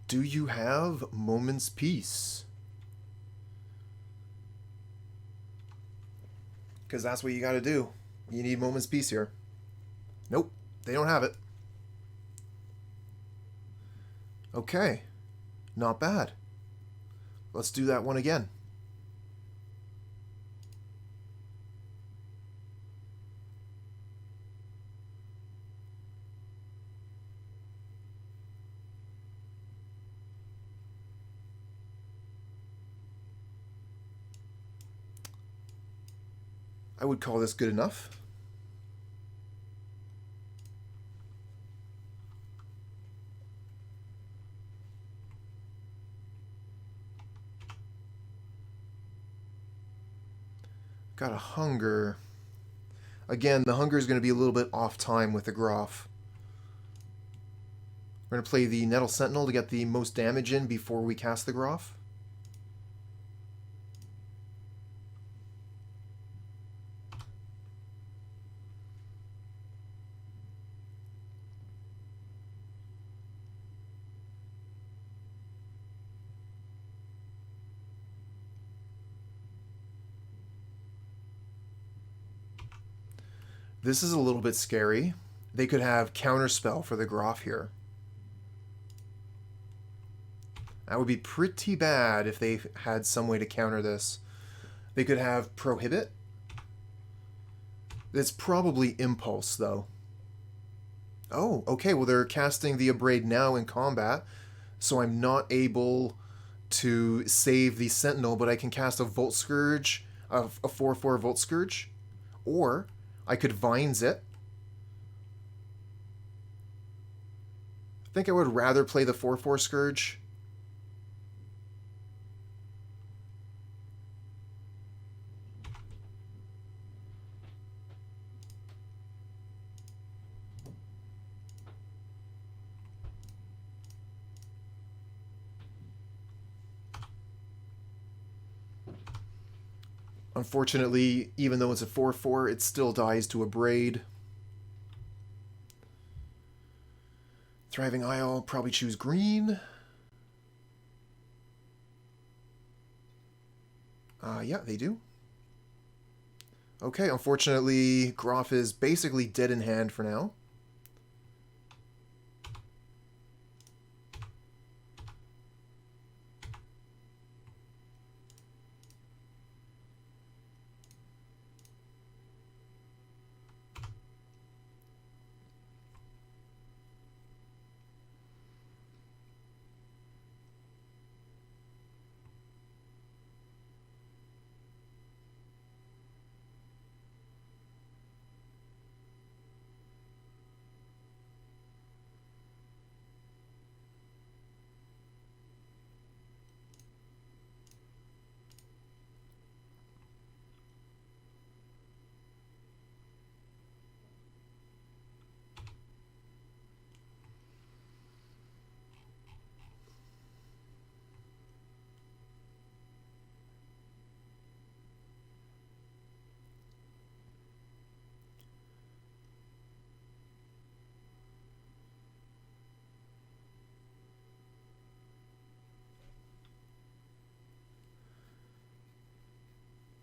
Do you have Moment's Peace? Because that's what you got to do. You need Moment's Peace here. Nope, they don't have it. Okay, not bad. Let's do that one again. I would call this good enough. Got a hunger. Again, the hunger is going to be a little bit off time with the Groff. We're going to play the Nettle Sentinel to get the most damage in before we cast the Groff. This is a little bit scary. They could have Counterspell for the Groff here. That would be pretty bad if they had some way to counter this. They could have Prohibit. It's probably Impulse, though. Oh, okay. Well, they're casting the Abrade now in combat, so I'm not able to save the Sentinel, but I can cast a Vault Skirge, a 4/4 Vault Skirge, or I could Vines it. I think I would rather play the 4/4 Scourge. Unfortunately, even though it's a 4/4, it still dies to Abrade. Thriving Isle, probably choose green. Yeah, they do. Okay, unfortunately, Groff is basically dead in hand for now.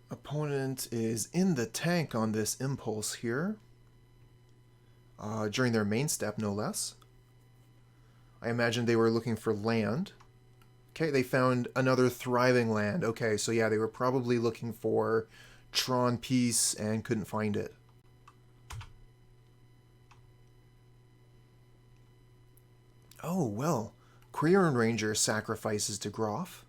Opponent is in the tank on this Impulse here. During their main step, no less. I imagine they were looking for land. Okay, they found another thriving land. Okay, so yeah, they were probably looking for Tron Peace and couldn't find it. Oh, well. Quirion Ranger sacrifices to Groff.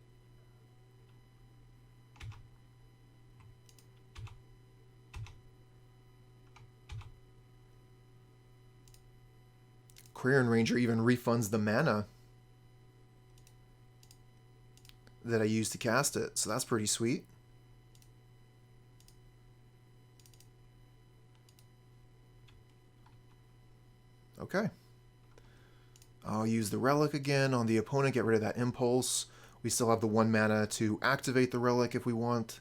Quirion Ranger even refunds the mana that I used to cast it, so that's pretty sweet. Okay. I'll use the Relic again on the opponent, get rid of that Impulse. We still have the 1 mana to activate the Relic if we want.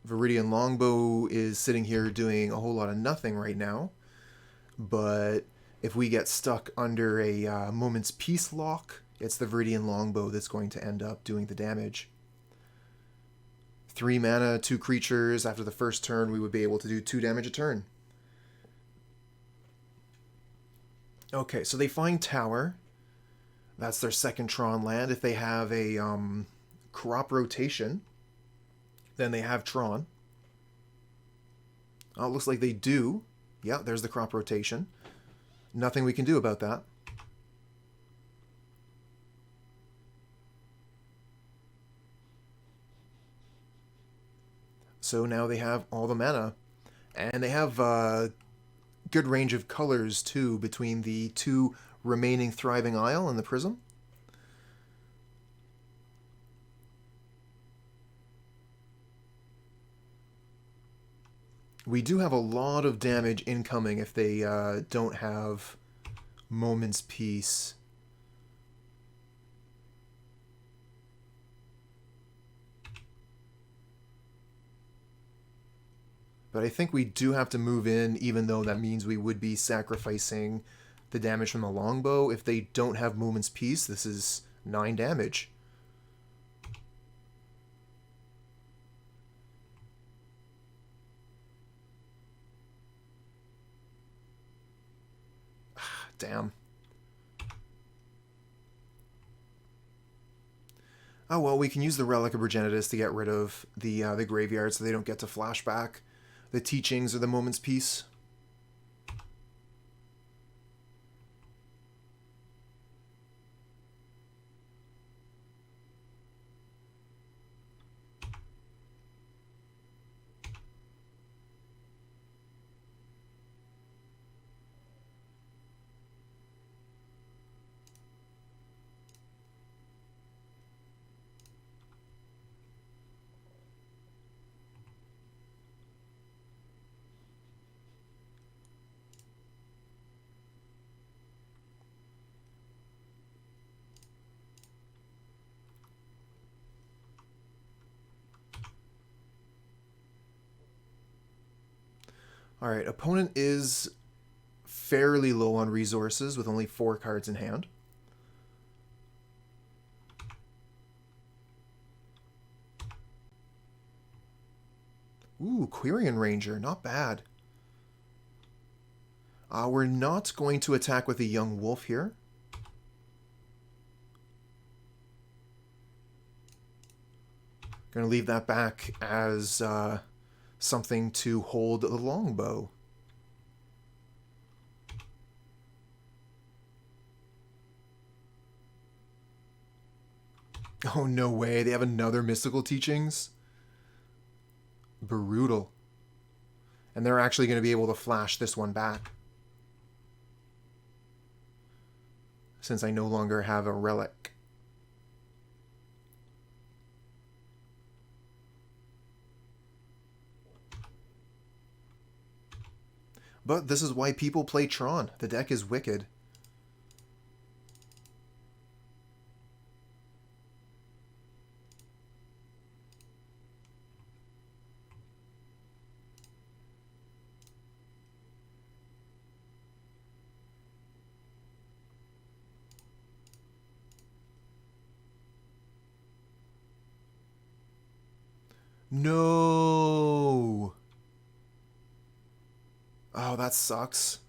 Viridian Longbow is sitting here doing a whole lot of nothing right now, but if we get stuck under a Moment's Peace lock, it's the Viridian Longbow that's going to end up doing the damage. 3 mana, 2 creatures. After the first turn, we would be able to do 2 damage a turn. Okay, so they find Tower. That's their second Tron land. If they have a crop rotation, then they have Tron. Oh, it looks like they do. Yeah, there's the crop rotation. Nothing we can do about that. So now they have all the mana. And they have a good range of colors, too, between the two remaining Thriving Isle and the Prism. We do have a lot of damage incoming if they don't have Moment's Peace. But I think we do have to move in, even though that means we would be sacrificing the damage from the Longbow. If they don't have Moment's Peace, this is 9 damage. Damn. Oh well, we can use the Relic of Progenitus to get rid of the graveyard so they don't get to flashback the teachings or the Moment's Peace. Alright, opponent is fairly low on resources with only 4 cards in hand. Ooh, Quirion Ranger, not bad. We're not going to attack with a young wolf here. Going to leave that back as something to hold the Longbow. Oh, no way. They have another Mystical Teachings? Brutal. And they're actually going to be able to flash this one back. Since I no longer have a relic. But this is why people play Tron. The deck is wicked. No! Oh, that sucks.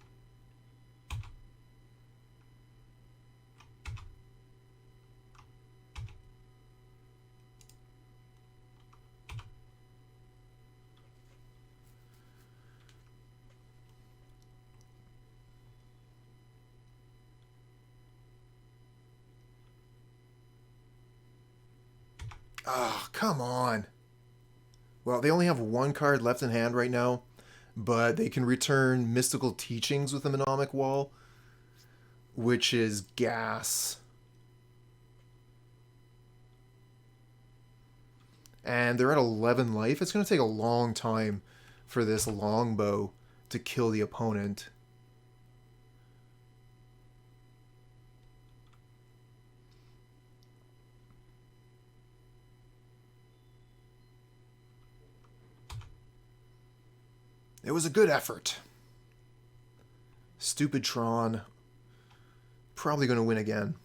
Oh, come on. Well, they only have 1 card left in hand right now, but they can return Mystical Teachings with the Mnemonic Wall, which is gas. And they're at 11 life. It's going to take a long time for this Longbow to kill the opponent. It was a good effort. Stupid Tron. Probably going to win again.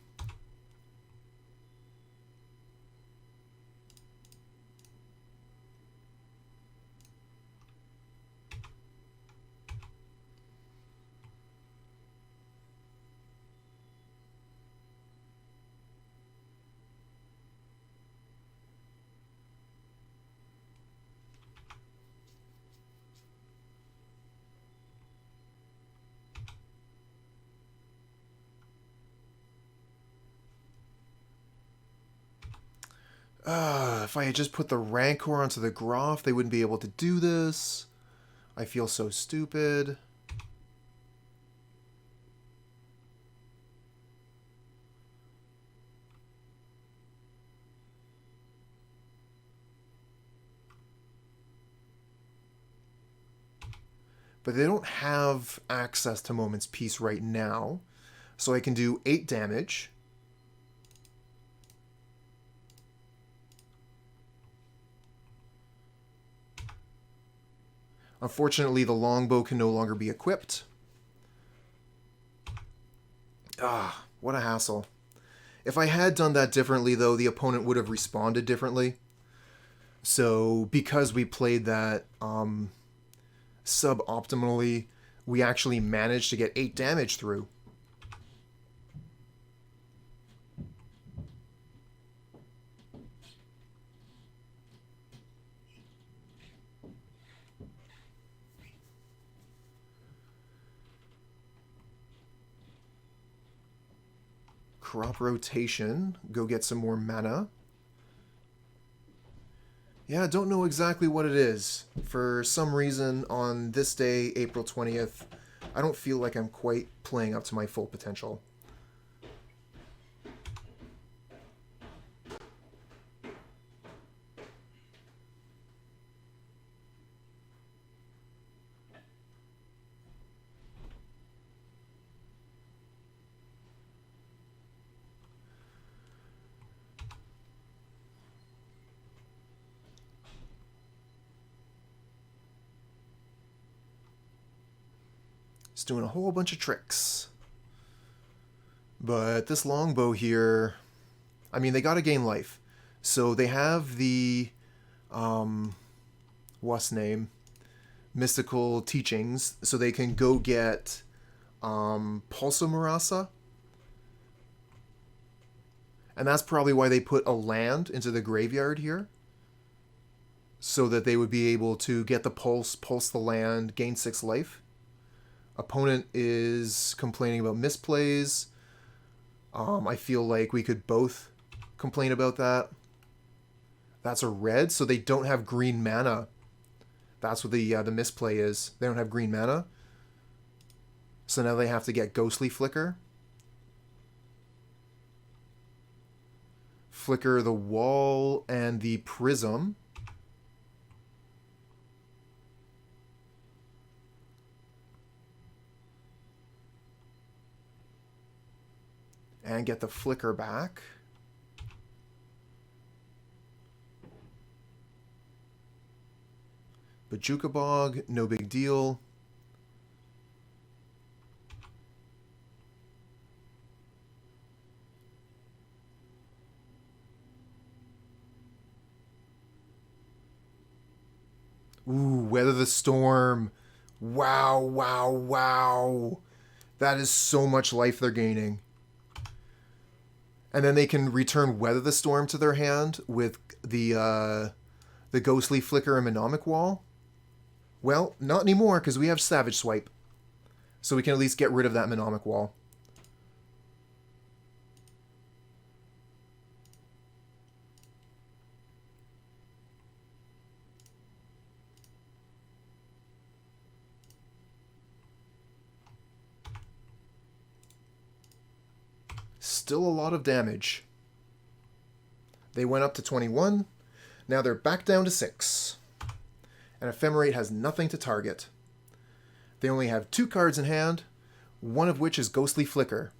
If I had just put the Rancor onto the Groff, they wouldn't be able to do this. I feel so stupid. But they don't have access to Moment's Peace right now. So I can do 8 damage. Unfortunately, the Longbow can no longer be equipped. Ah, what a hassle. If I had done that differently, though, the opponent would have responded differently. So, because we played that suboptimally, we actually managed to get 8 damage through. Crop rotation, go get some more mana. Yeah, I don't know exactly what it is. For some reason, on this day, April 20th, I don't feel like I'm quite playing up to my full potential. It's doing a whole bunch of tricks. But this Longbow here, I mean, they gotta gain life. So they have the, what's name? Mystical teachings, so they can go get Pulsa Marasa. And that's probably why they put a land into the graveyard here. So that they would be able to get the pulse the land, gain 6 life. Opponent is complaining about misplays. I feel like we could both complain about that. That's a red, so they don't have green mana. That's what the misplay is. They don't have green mana. So now they have to get Ghostly Flicker. Flicker the wall and the prism. And get the flicker back. Bajuka Bog, no big deal. Ooh, Weather the Storm. Wow, wow, wow. That is so much life they're gaining. And then they can return Weather the Storm to their hand with the Ghostly Flicker and Mnemonic Wall. Well, not anymore, because we have Savage Swipe. So we can at least get rid of that Mnemonic Wall. Still a lot of damage. They went up to 21. Now they're back down to 6. And Ephemerate has nothing to target. They only have 2 cards in hand, one of which is Ghostly Flicker.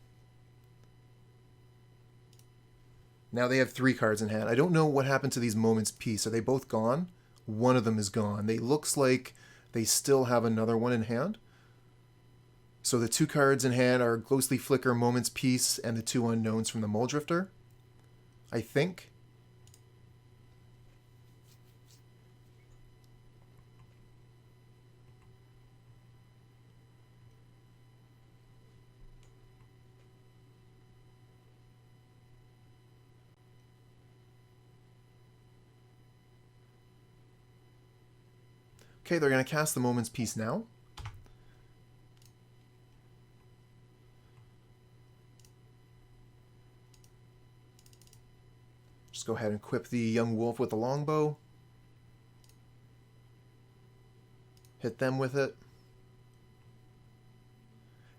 Now they have 3 cards in hand. I don't know what happened to these Moment's Peace. Are they both gone? One of them is gone. They looks like they still have another one in hand. So the 2 cards in hand are Ghostly Flicker, Moment's Peace, and the 2 unknowns from the Muldrifter, I think. Okay, they're going to cast the Moment's Peace now. Just go ahead and equip the young wolf with the longbow. Hit them with it.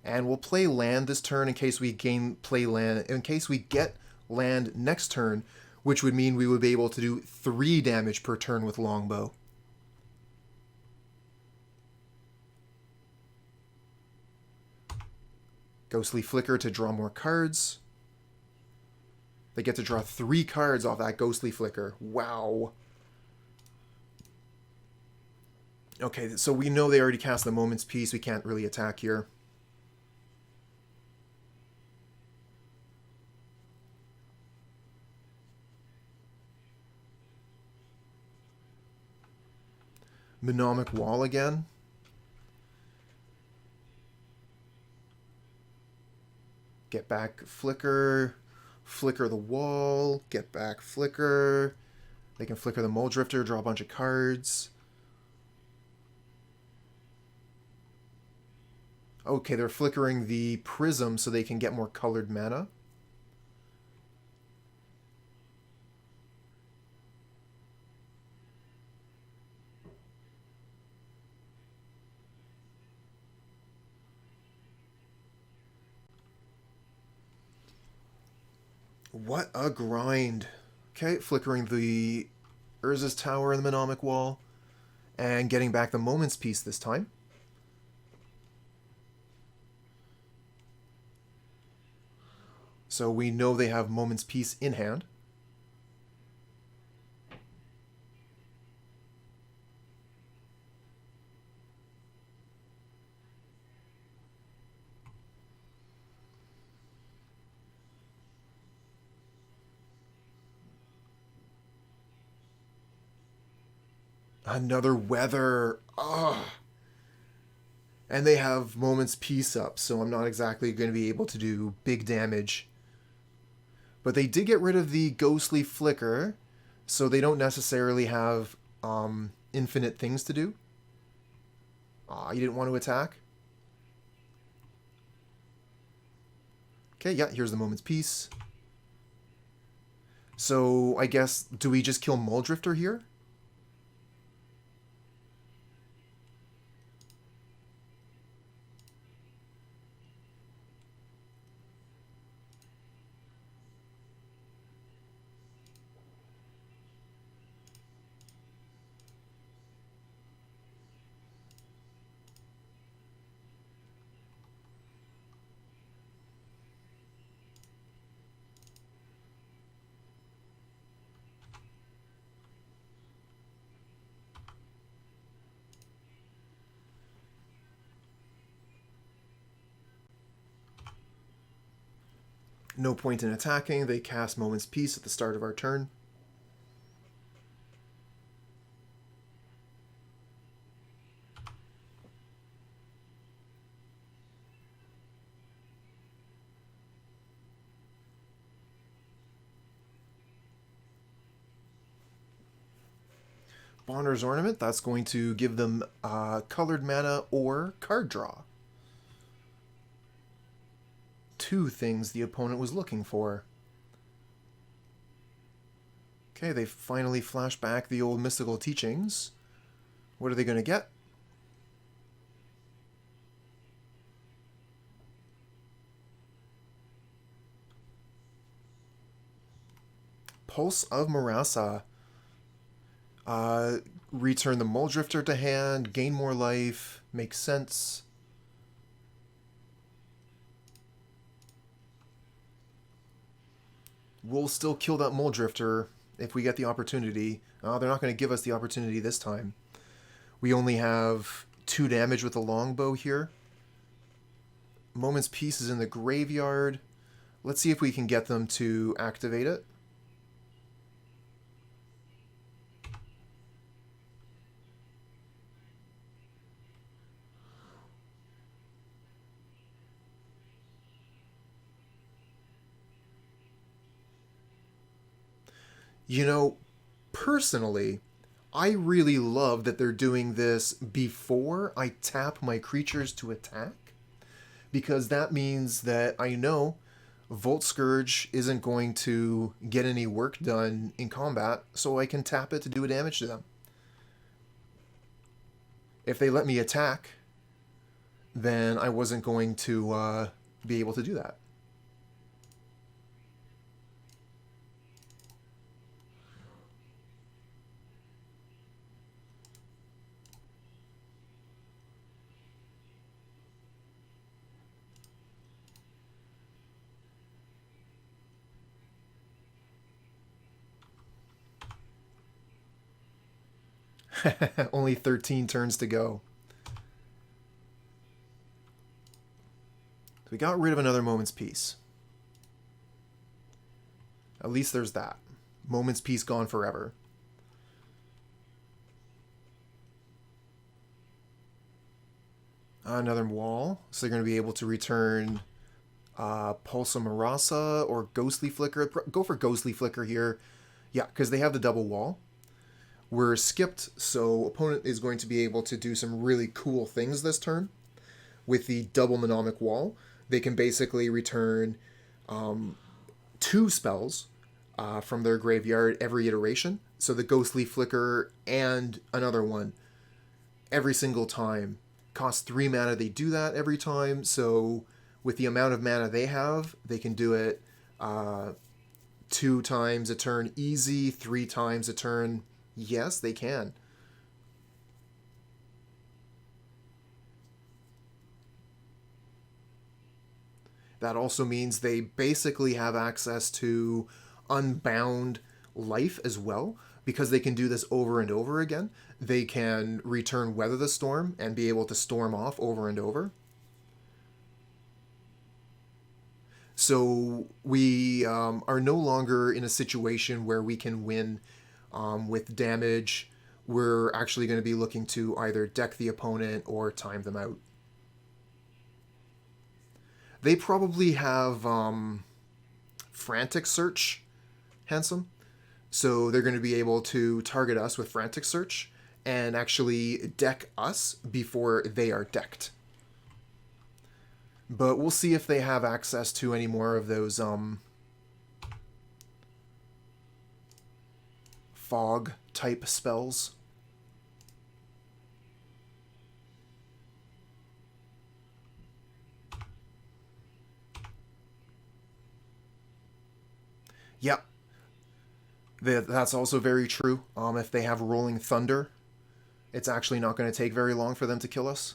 And we'll play land this turn in case we play land. In case we get land next turn, which would mean we would be able to do 3 damage per turn with longbow. Ghostly Flicker to draw more cards. They get to draw 3 cards off that Ghostly Flicker. Wow. Okay, so we know they already cast the Moment's Peace. We can't really attack here. Mnemonic Wall again. Get back Flicker. Flicker the wall. Get back Flicker. They can Flicker the Mole Drifter, draw a bunch of cards. Okay, they're flickering the Prism so they can get more colored mana. What a grind. Okay, flickering the Urza's Tower and the Mnemonic Wall. And getting back the Moment's Peace this time. So we know they have Moment's Peace in hand. Another Weather. Ugh. And they have Moment's Peace up, so I'm not exactly going to be able to do big damage. But they did get rid of the Ghostly Flicker, so they don't necessarily have infinite things to do. Aw, you didn't want to attack? Okay, yeah, here's the Moment's Peace. So, I guess, do we just kill Mole Drifter here? No point in attacking. They cast Moment's Peace at the start of our turn. Bonder's Ornament, that's going to give them colored mana or card draw. 2 things the opponent was looking for. Okay, they finally flash back the old mystical teachings. What are they going to get? Pulse of Marasa. Return the Mole Drifter to hand, gain more life, makes sense. We'll still kill that Mole Drifter if we get the opportunity. They're not going to give us the opportunity this time. We only have 2 damage with the longbow here. Moment's Peace is in the graveyard. Let's see if we can get them to activate it. You know, personally, I really love that they're doing this before I tap my creatures to attack, because that means that I know Vault Skirge isn't going to get any work done in combat, so I can tap it to do a damage to them. If they let me attack, then I wasn't going to be able to do that. Only 13 turns to go. We got rid of another Moment's Peace. At least there's that. Moment's Peace gone forever. Another wall. So they're going to be able to return Pulsa Marasa or Ghostly Flicker. Go for Ghostly Flicker here. Yeah, because they have the double wall. We're skipped, so opponent is going to be able to do some really cool things this turn. With the double Mnemonic Wall, they can basically return 2 spells from their graveyard every iteration. So the Ghostly Flicker and another one every single time. Cost 3 mana, they do that every time. So with the amount of mana they have, they can do it 2 times a turn easy, 3 times a turn. Yes, they can. That also means they basically have access to unbound life as well, because they can do this over and over again. They can return Weather the Storm and be able to storm off over and over. So we are no longer in a situation where we can win with damage. We're actually going to be looking to either deck the opponent or time them out. They probably have Frantic Search, Handsome. So they're going to be able to target us with Frantic Search and actually deck us before they are decked. But we'll see if they have access to any more of those fog type spells. Yep. That's also very true. If they have Rolling Thunder, it's actually not going to take very long for them to kill us.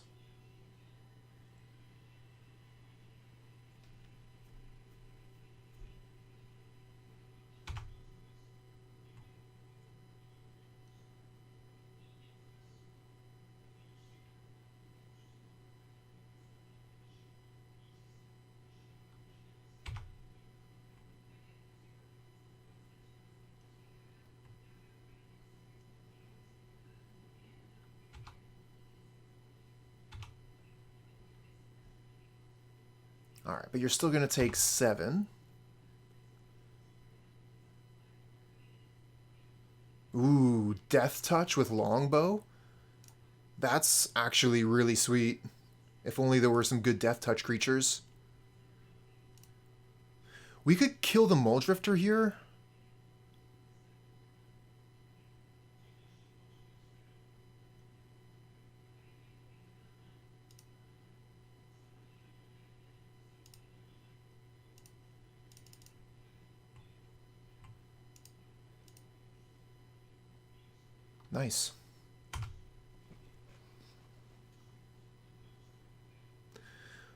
Alright, but you're still going to take 7. Ooh, Death Touch with Longbow? That's actually really sweet. If only there were some good Death Touch creatures. We could kill the Muldrifter here. Nice.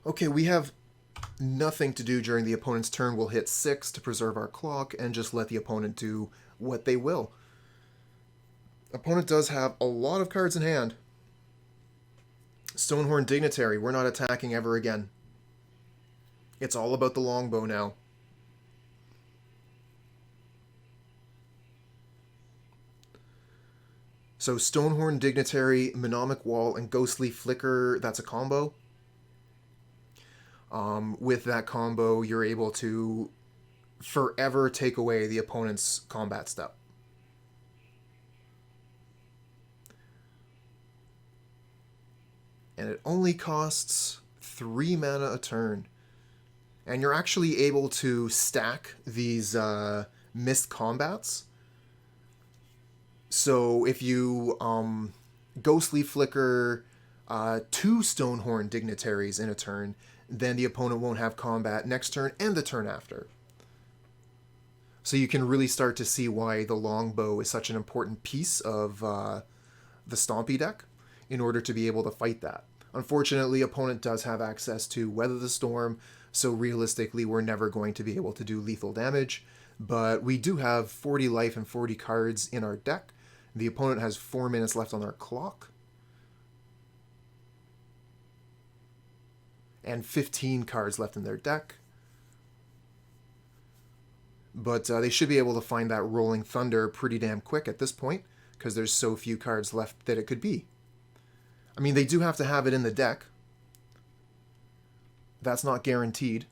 Okay, we have nothing to do during the opponent's turn. We'll hit 6 to preserve our clock and just let the opponent do what they will. Opponent does have a lot of cards in hand. Stonehorn Dignitary, we're not attacking ever again. It's all about the longbow now. So Stonehorn Dignitary, Mnemonic Wall, and Ghostly Flicker, that's a combo. With that combo, you're able to forever take away the opponent's combat step. And it only costs 3 mana a turn. And you're actually able to stack these missed combats. So if you ghostly flicker 2 Stonehorn dignitaries in a turn, then the opponent won't have combat next turn and the turn after. So you can really start to see why the Longbow is such an important piece of the Stompy deck in order to be able to fight that. Unfortunately, opponent does have access to Weather the Storm, so realistically we're never going to be able to do lethal damage, but we do have 40 life and 40 cards in our deck. The opponent has 4 minutes left on their clock. And 15 cards left in their deck. But they should be able to find that Rolling Thunder pretty damn quick at this point, because there's so few cards left that it could be. I mean, they do have to have it in the deck. That's not guaranteed.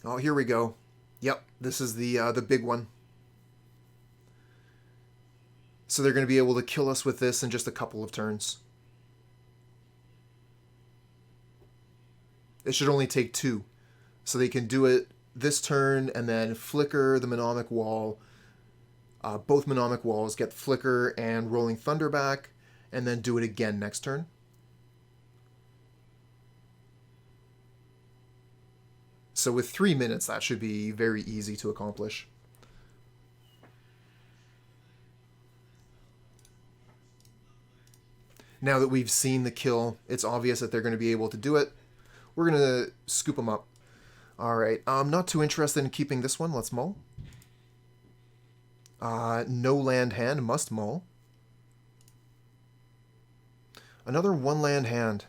Oh, here we go. Yep, this is the big one. So they're going to be able to kill us with this in just a couple of turns. It should only take 2. So they can do it this turn and then flicker the Mnemonic Wall. Both Mnemonic Walls get Flicker and Rolling Thunder back, and then do it again next turn. So with 3 minutes, that should be very easy to accomplish. Now that we've seen the kill, it's obvious that they're going to be able to do it. We're going to scoop them up. Alright, I'm not too interested in keeping this one. Let's mull. No land hand, must mull. Another 1 land hand.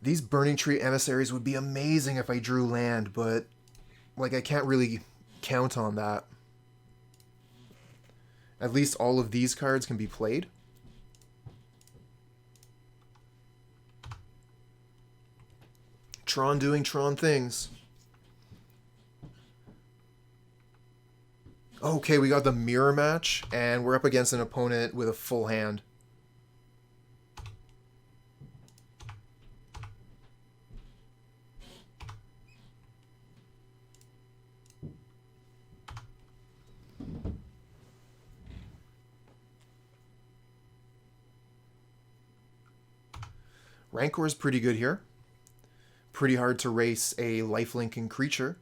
These Burning-Tree Emissaries would be amazing if I drew land, but like I can't really count on that. At least all of these cards can be played. Tron doing Tron things. Okay, we got the mirror match, and we're up against an opponent with a full hand. Rancor is pretty good here. Pretty hard to race a lifelinking creature.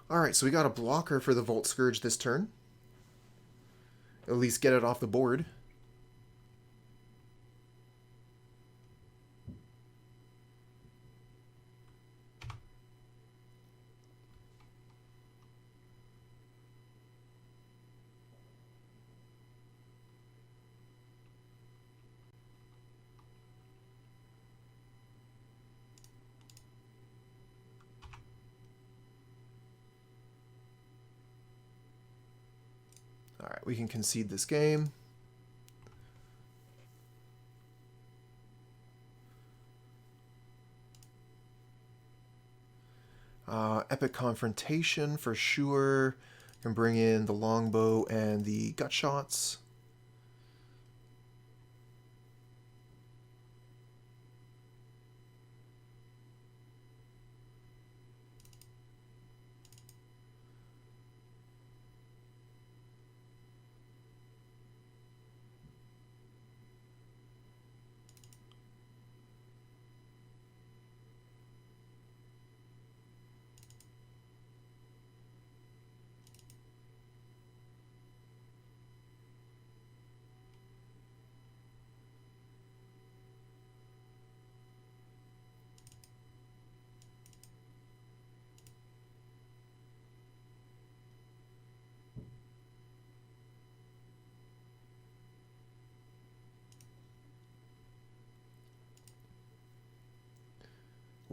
Alright, so we got a blocker for the Vault Skirge this turn. At least get it off the board. Alright, we can concede this game. Epic Confrontation for sure. Can bring in the Longbow and the Gut Shots.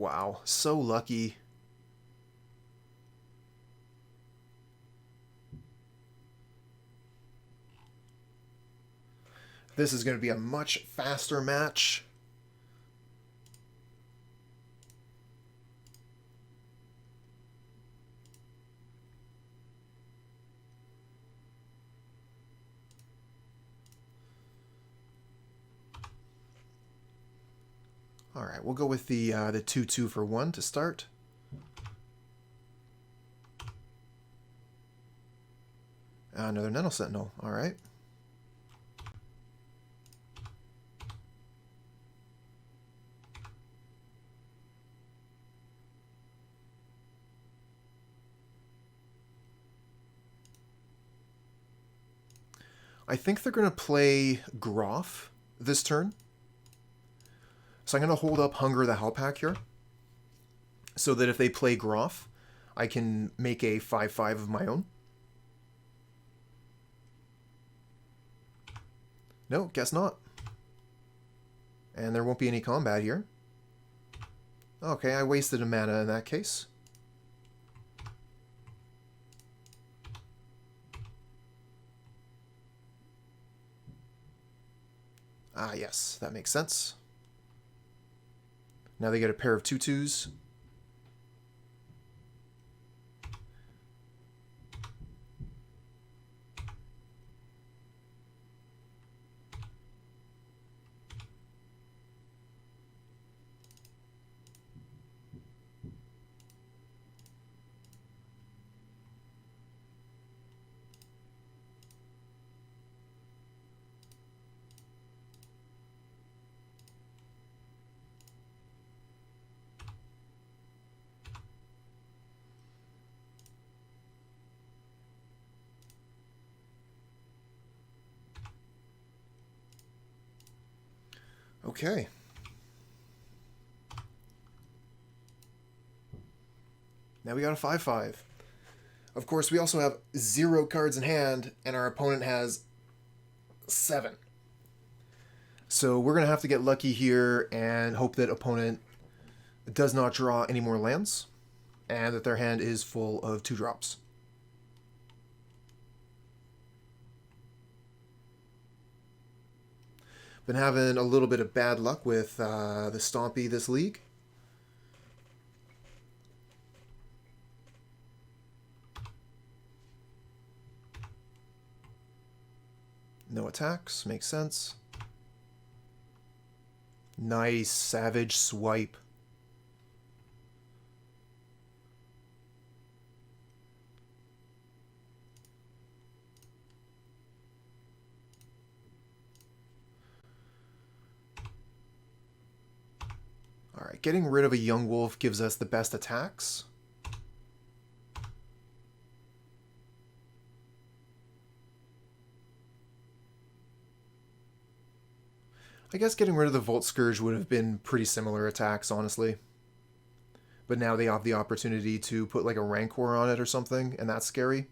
Wow, so lucky. This is going to be a much faster match. All right, we'll go with the 2/2 for 1 to start. Another Nettle Sentinel. All right. I think they're going to play Groff this turn. So I'm going to hold up Hunger the Howlpack here, so that if they play Groff, I can make a 5/5 of my own. No, guess not. And there won't be any combat here. Okay, I wasted a mana in that case. Ah, yes, that makes sense. Now they get a pair of 2/2s. Okay. Now we got a 5/5. Of course, we also have 0 cards in hand, and our opponent has 7. So we're going to have to get lucky here and hope that opponent does not draw any more lands, and that their hand is full of 2-drops. Been having a little bit of bad luck with the Stompy this league. No attacks, makes sense. Nice, Savage Swipe. Alright, getting rid of a Young Wolf gives us the best attacks. I guess getting rid of the Vault Skirge would have been pretty similar attacks, honestly. But now they have the opportunity to put like a Rancor on it or something, and that's scary.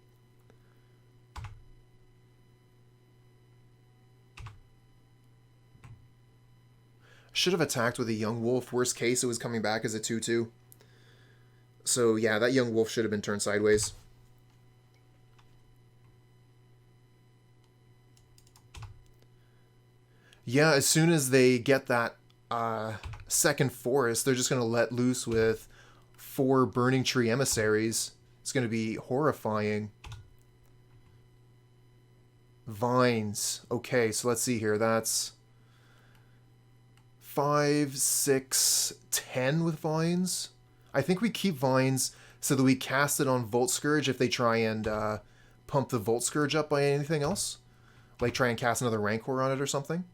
Should have attacked with a Young Wolf. Worst case, it was coming back as a 2/2. So yeah, that Young Wolf should have been turned sideways. Yeah, as soon as they get that second forest, they're just going to let loose with 4 Burning-Tree Emissaries. It's going to be horrifying. Vines. Okay, so let's see here. That's 5, 6, 10 with Vines. I think we keep Vines so that we cast it on Vault Skirge if they try and pump the Vault Skirge up by anything else. Like try and cast another Rancor on it or something.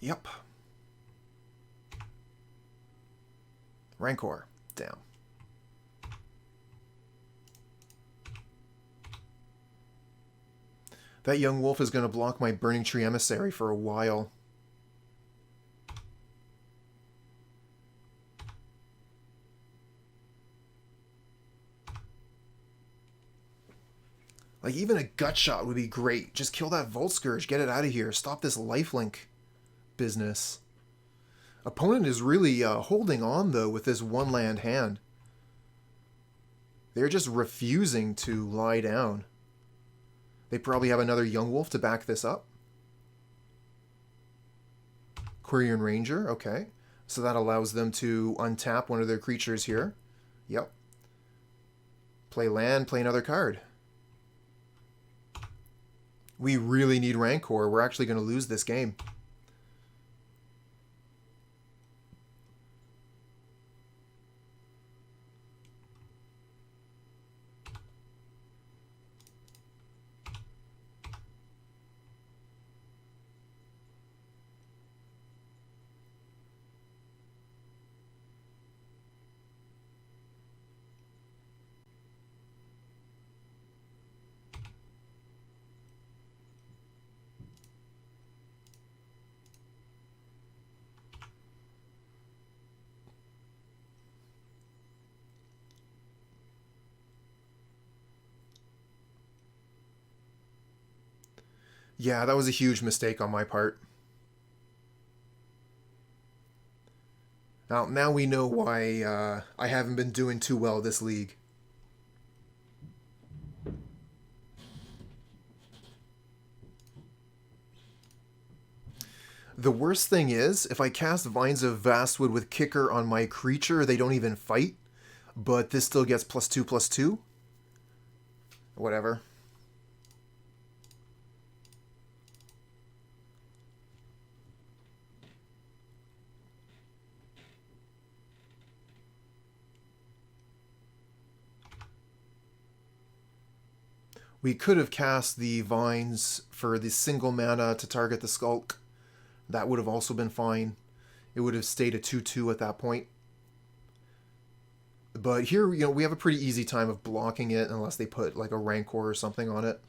Yep. Rancor. Down. That young wolf is going to block my Burning-Tree Emissary for a while. Like, even a gut shot would be great. Just kill that Vault Skirge. Get it out of here. Stop this lifelink business. Opponent is really holding on, though, with this one-land hand. They're just refusing to lie down. They probably have another young wolf to back this up. Quirion Ranger, okay. So that allows them to untap one of their creatures here. Yep. Play land, play another card. We really need Rancor. We're actually going to lose this game. Yeah, that was a huge mistake on my part. Now we know why I haven't been doing too well this league. The worst thing is, if I cast Vines of Vastwood with Kicker on my creature, they don't even fight, but this still gets +2/+2. Whatever. We could have cast the Vines for the single mana to target the Skulk. That would have also been fine. It would have stayed a 2/2 at that point. But here, we have a pretty easy time of blocking it unless they put like a Rancor or something on it.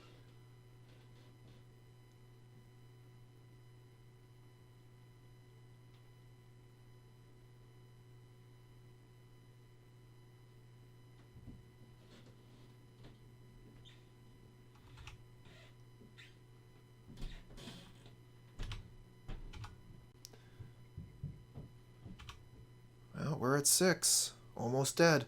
Well, we're at 6. Almost dead.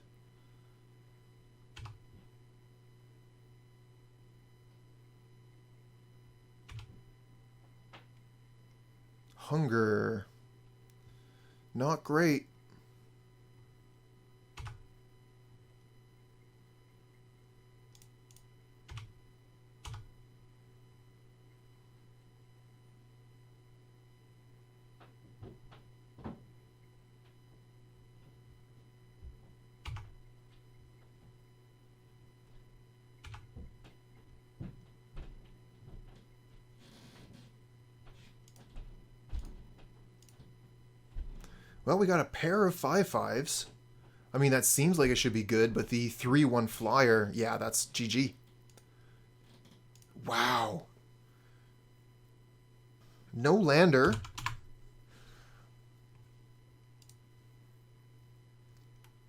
Hunger. Not great. Well, we got a pair of 5/5s. I mean, that seems like it should be good, but the 3/1 flyer, yeah, that's GG. Wow. No lander.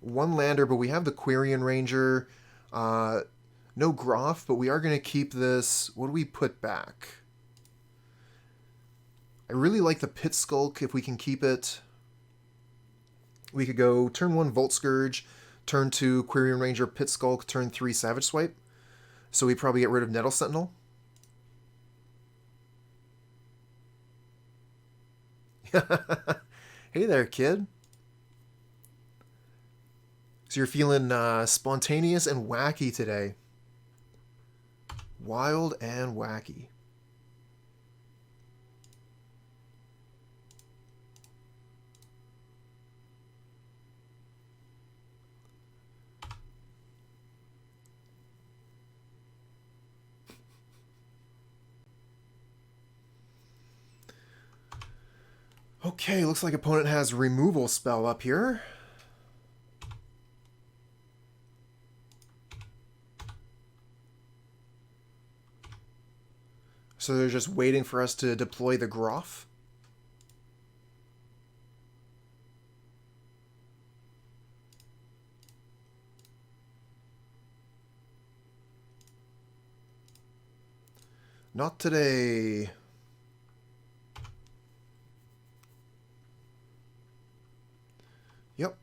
One lander, but we have the Quirion Ranger. No Groff, but we are going to keep this. What do we put back? I really like the Pit-Skulk if we can keep it. We could go turn 1 Vault Skirge, turn 2 Quirion Ranger Pit-Skulk, turn 3 Savage Swipe. So we probably get rid of Nettle Sentinel. Hey there, kid. So you're feeling spontaneous and wacky today. Wild and wacky. Okay, looks like opponent has removal spell up here. So they're just waiting for us to deploy the Groff. Not today. Yep.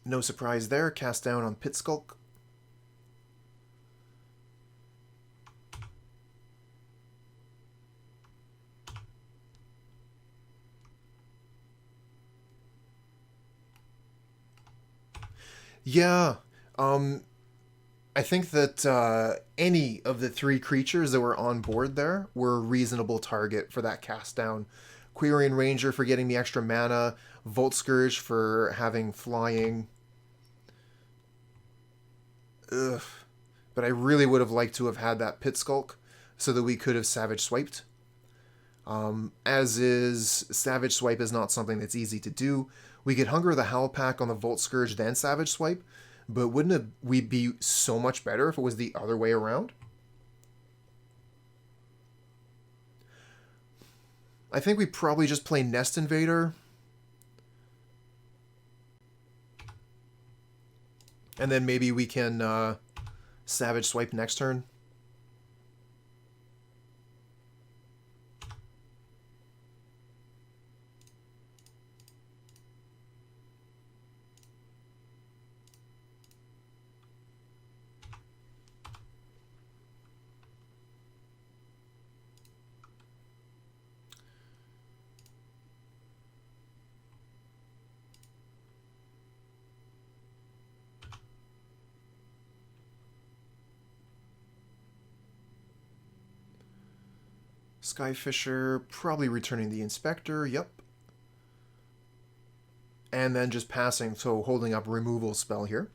No surprise there. Cast down on Pit-Skulk. Yeah. I think that any of the three creatures that were on board there were a reasonable target for that cast down. Quirion Ranger for getting the extra mana, Vault Skirge for having flying. Ugh. But I really would have liked to have had that Pit-Skulk so that we could have Savage Swiped. As is, Savage Swipe is not something that's easy to do. We could Hunger the Howlpack on the Vault Skirge, then Savage Swipe, but wouldn't we be so much better if it was the other way around? I think we probably just play Nest Invader. And then maybe we can Savage Swipe next turn. Skyfisher, probably returning the Inspector, yep. And then just passing, so holding up removal spell here.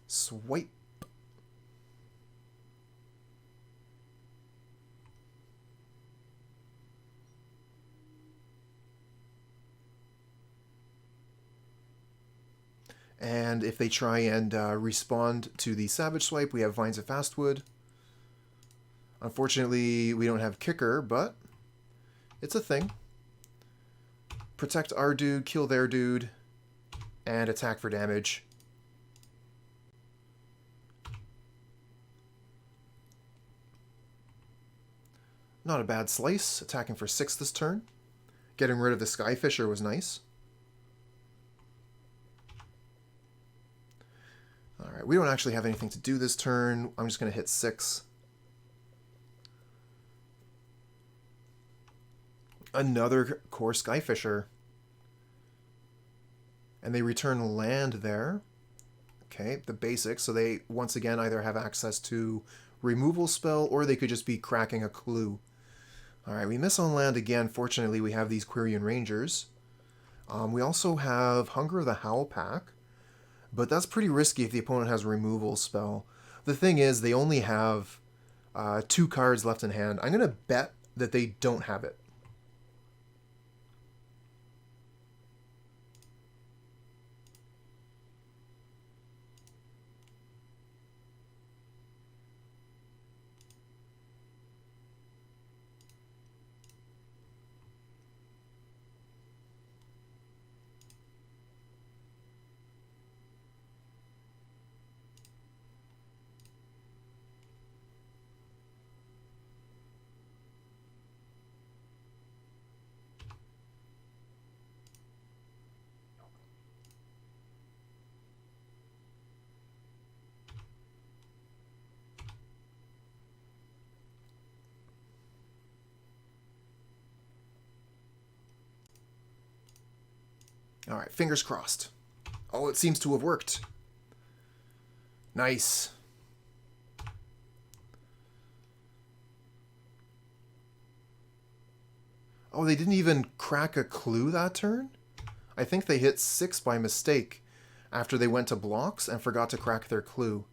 Swipe. And if they try and respond to the Savage Swipe, we have Vines of Vastwood. Unfortunately, we don't have Kicker, but it's a thing. Protect our dude, kill their dude, and attack for damage. Not a bad slice, attacking for 6 this turn. Getting rid of the Skyfisher was nice. Alright, we don't actually have anything to do this turn. I'm just going to hit 6. Another core Skyfisher. And they return land there. Okay, the basics. So they, once again, either have access to removal spell, or they could just be cracking a clue. Alright, we miss on land again. Fortunately, we have these Quirion Rangers. We also have Hunger of the Howlpack. But that's pretty risky if the opponent has a removal spell. The thing is, they only have 2 cards left in hand. I'm going to bet that they don't have it. Alright, fingers crossed. Oh, it seems to have worked. Nice. Oh, they didn't even crack a clue that turn? I think they hit 6 by mistake after they went to blocks and forgot to crack their clue.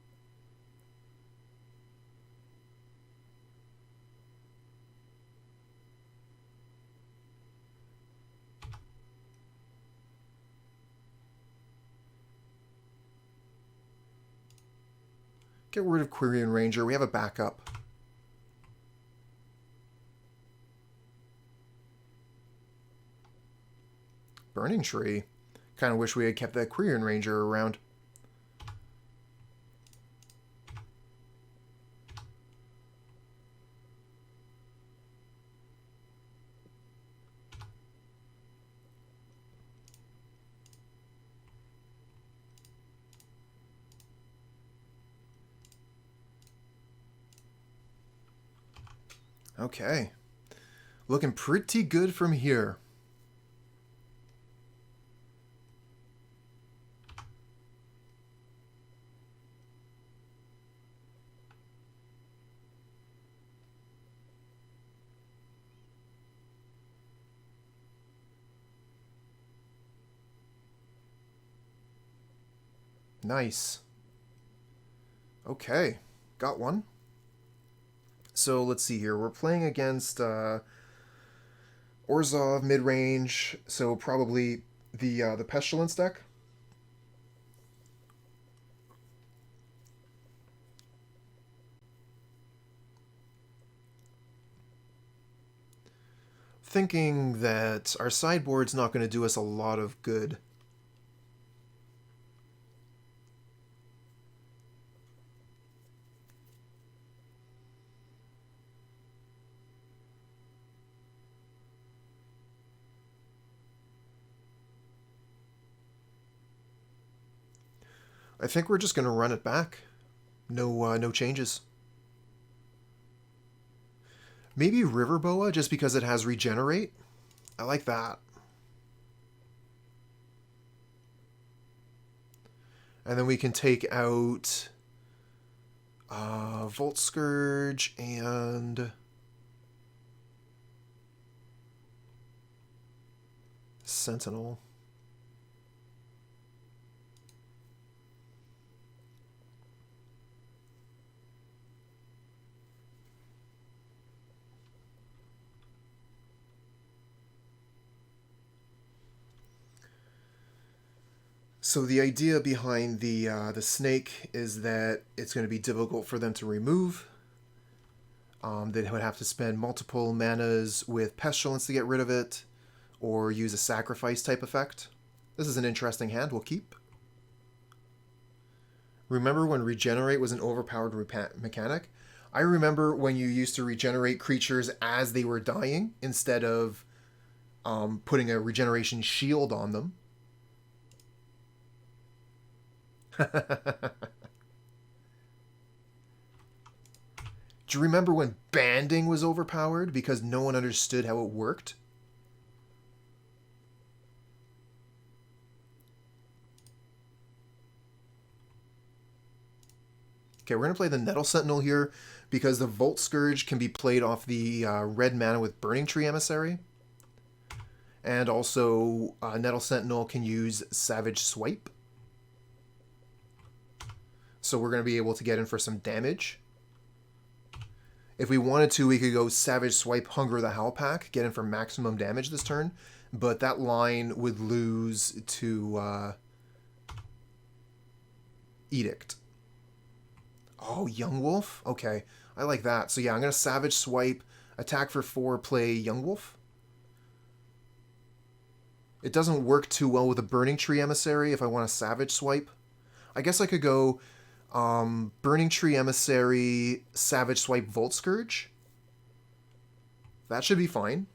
Get rid of Quirion Ranger. We have a backup. Burning-Tree. Kind of wish we had kept that Quirion Ranger around. Okay. Looking pretty good from here. Nice. Okay. Got one. So let's see here. We're playing against Orzhov mid-range, so probably the Pestilence deck. Thinking that our sideboard's not going to do us a lot of good. I think we're just going to run it back. No changes. Maybe River Boa, just because it has regenerate. I like that. And then we can take out Vault Skirge and Sentinel. So the idea behind the snake is that it's going to be difficult for them to remove. They would have to spend multiple manas with Pestilence to get rid of it, or use a sacrifice type effect. This is an interesting hand. We'll keep. Remember when regenerate was an overpowered mechanic? I remember when you used to regenerate creatures as they were dying instead of putting a regeneration shield on them. Do you remember when banding was overpowered because no one understood how it worked? Okay, we're going to play the Nettle Sentinel here because the Vault Skirge can be played off the red mana with Burning-Tree Emissary. And also, Nettle Sentinel can use Savage Swipe. So we're going to be able to get in for some damage. If we wanted to, we could go Savage Swipe, Hunger the Howlpack, get in for maximum damage this turn. But that line would lose to Edict. Oh, Young Wolf? Okay, I like that. So yeah, I'm going to Savage Swipe, attack for 4, play Young Wolf. It doesn't work too well with a Burning-Tree Emissary if I want to Savage Swipe. I guess I could go Burning-Tree Emissary, Savage Swipe, Vault Skirge. That should be fine.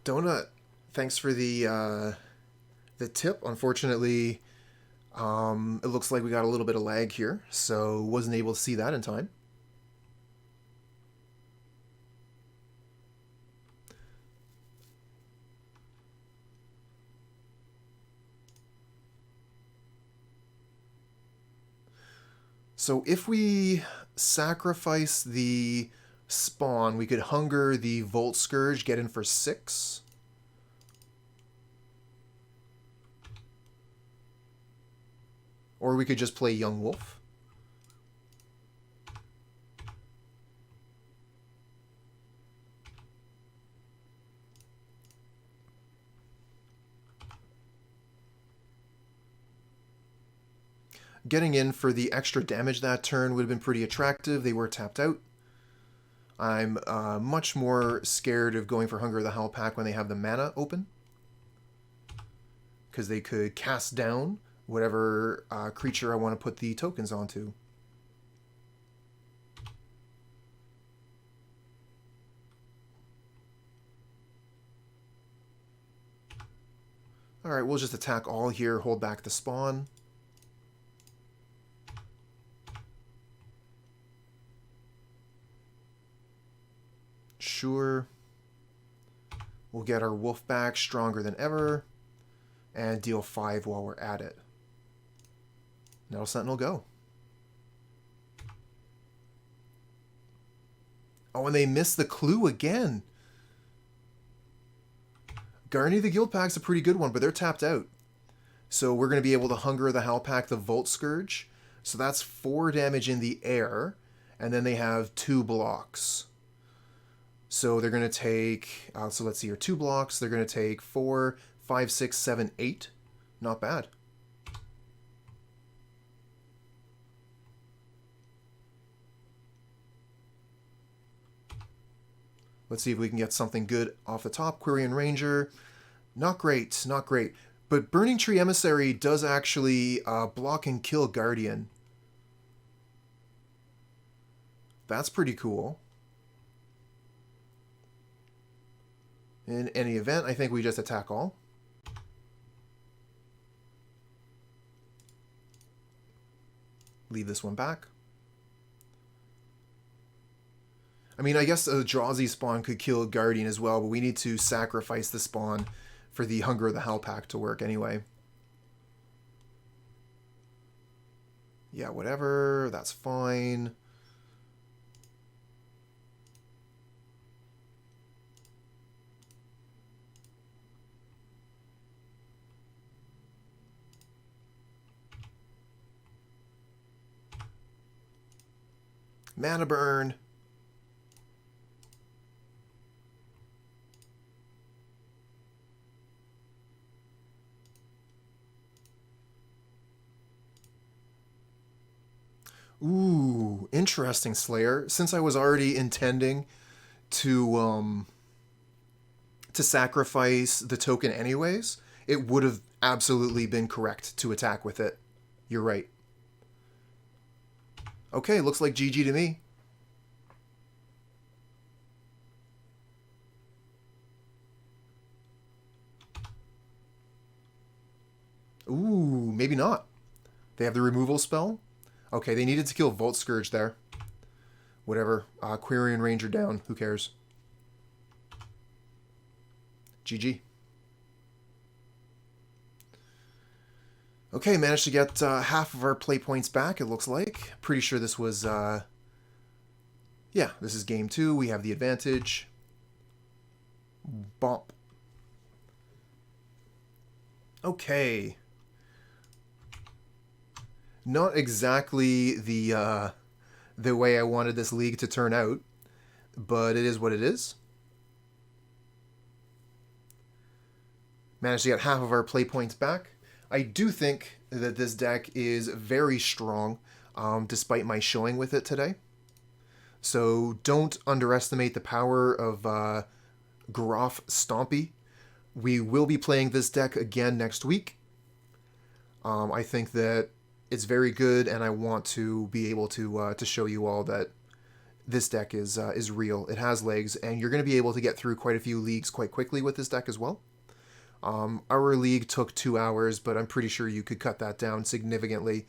Donut, thanks for the tip. Unfortunately, it looks like we got a little bit of lag here, so wasn't able to see that in time. So if we sacrifice the spawn, we could hunger the Vault Skirge, get in for 6. Or we could just play Young Wolf. Getting in for the extra damage that turn would have been pretty attractive. They were tapped out. I'm much more scared of going for Hunger of the Howlpack when they have the mana open, because they could cast down whatever creature I want to put the tokens onto. Alright, we'll just attack all here, hold back the spawn. Sure. We'll get our wolf back, stronger than ever, and deal 5 while we're at it. Nettle Sentinel, go. Oh, and they missed the clue again. Garni the Guildpack's a pretty good one, but they're tapped out. So we're going to be able to Hunger the Howlpack the Vault Skirge. So that's 4 damage in the air, and then they have 2 blocks. So they're going to take, so let's see here, 2 blocks. They're going to take 4, 5, 6, 7, 8. Not bad. Let's see if we can get something good off the top. Quirion Ranger. Not great, not great. But Burning-Tree Emissary does actually block and kill Guardian. That's pretty cool. In any event, I think we just attack all. Leave this one back. I mean, I guess a Drazi spawn could kill Guardian as well, but we need to sacrifice the spawn for the Hunger of the Howlpack to work anyway. Yeah, whatever. That's fine. Mana burn. Ooh, interesting, Slayer. Since I was already intending to sacrifice the token anyways, it would have absolutely been correct to attack with it. You're right. Okay, looks like GG to me. Ooh, maybe not. They have the removal spell. Okay, they needed to kill Vault Skirge there. Whatever. Quirion Ranger down. Who cares? GG. Okay, managed to get half of our play points back, it looks like. Pretty sure this was... yeah, this is game 2. We have the advantage. Bomp. Okay. Not exactly the way I wanted this league to turn out, but it is what it is. Managed to get half of our play points back. I do think that this deck is very strong, despite my showing with it today. So don't underestimate the power of Groff Stompy. We will be playing this deck again next week. I think that it's very good, and I want to be able to show you all that this deck is real. It has legs, and you're going to be able to get through quite a few leagues quite quickly with this deck as well. Our league took 2 hours, but I'm pretty sure you could cut that down significantly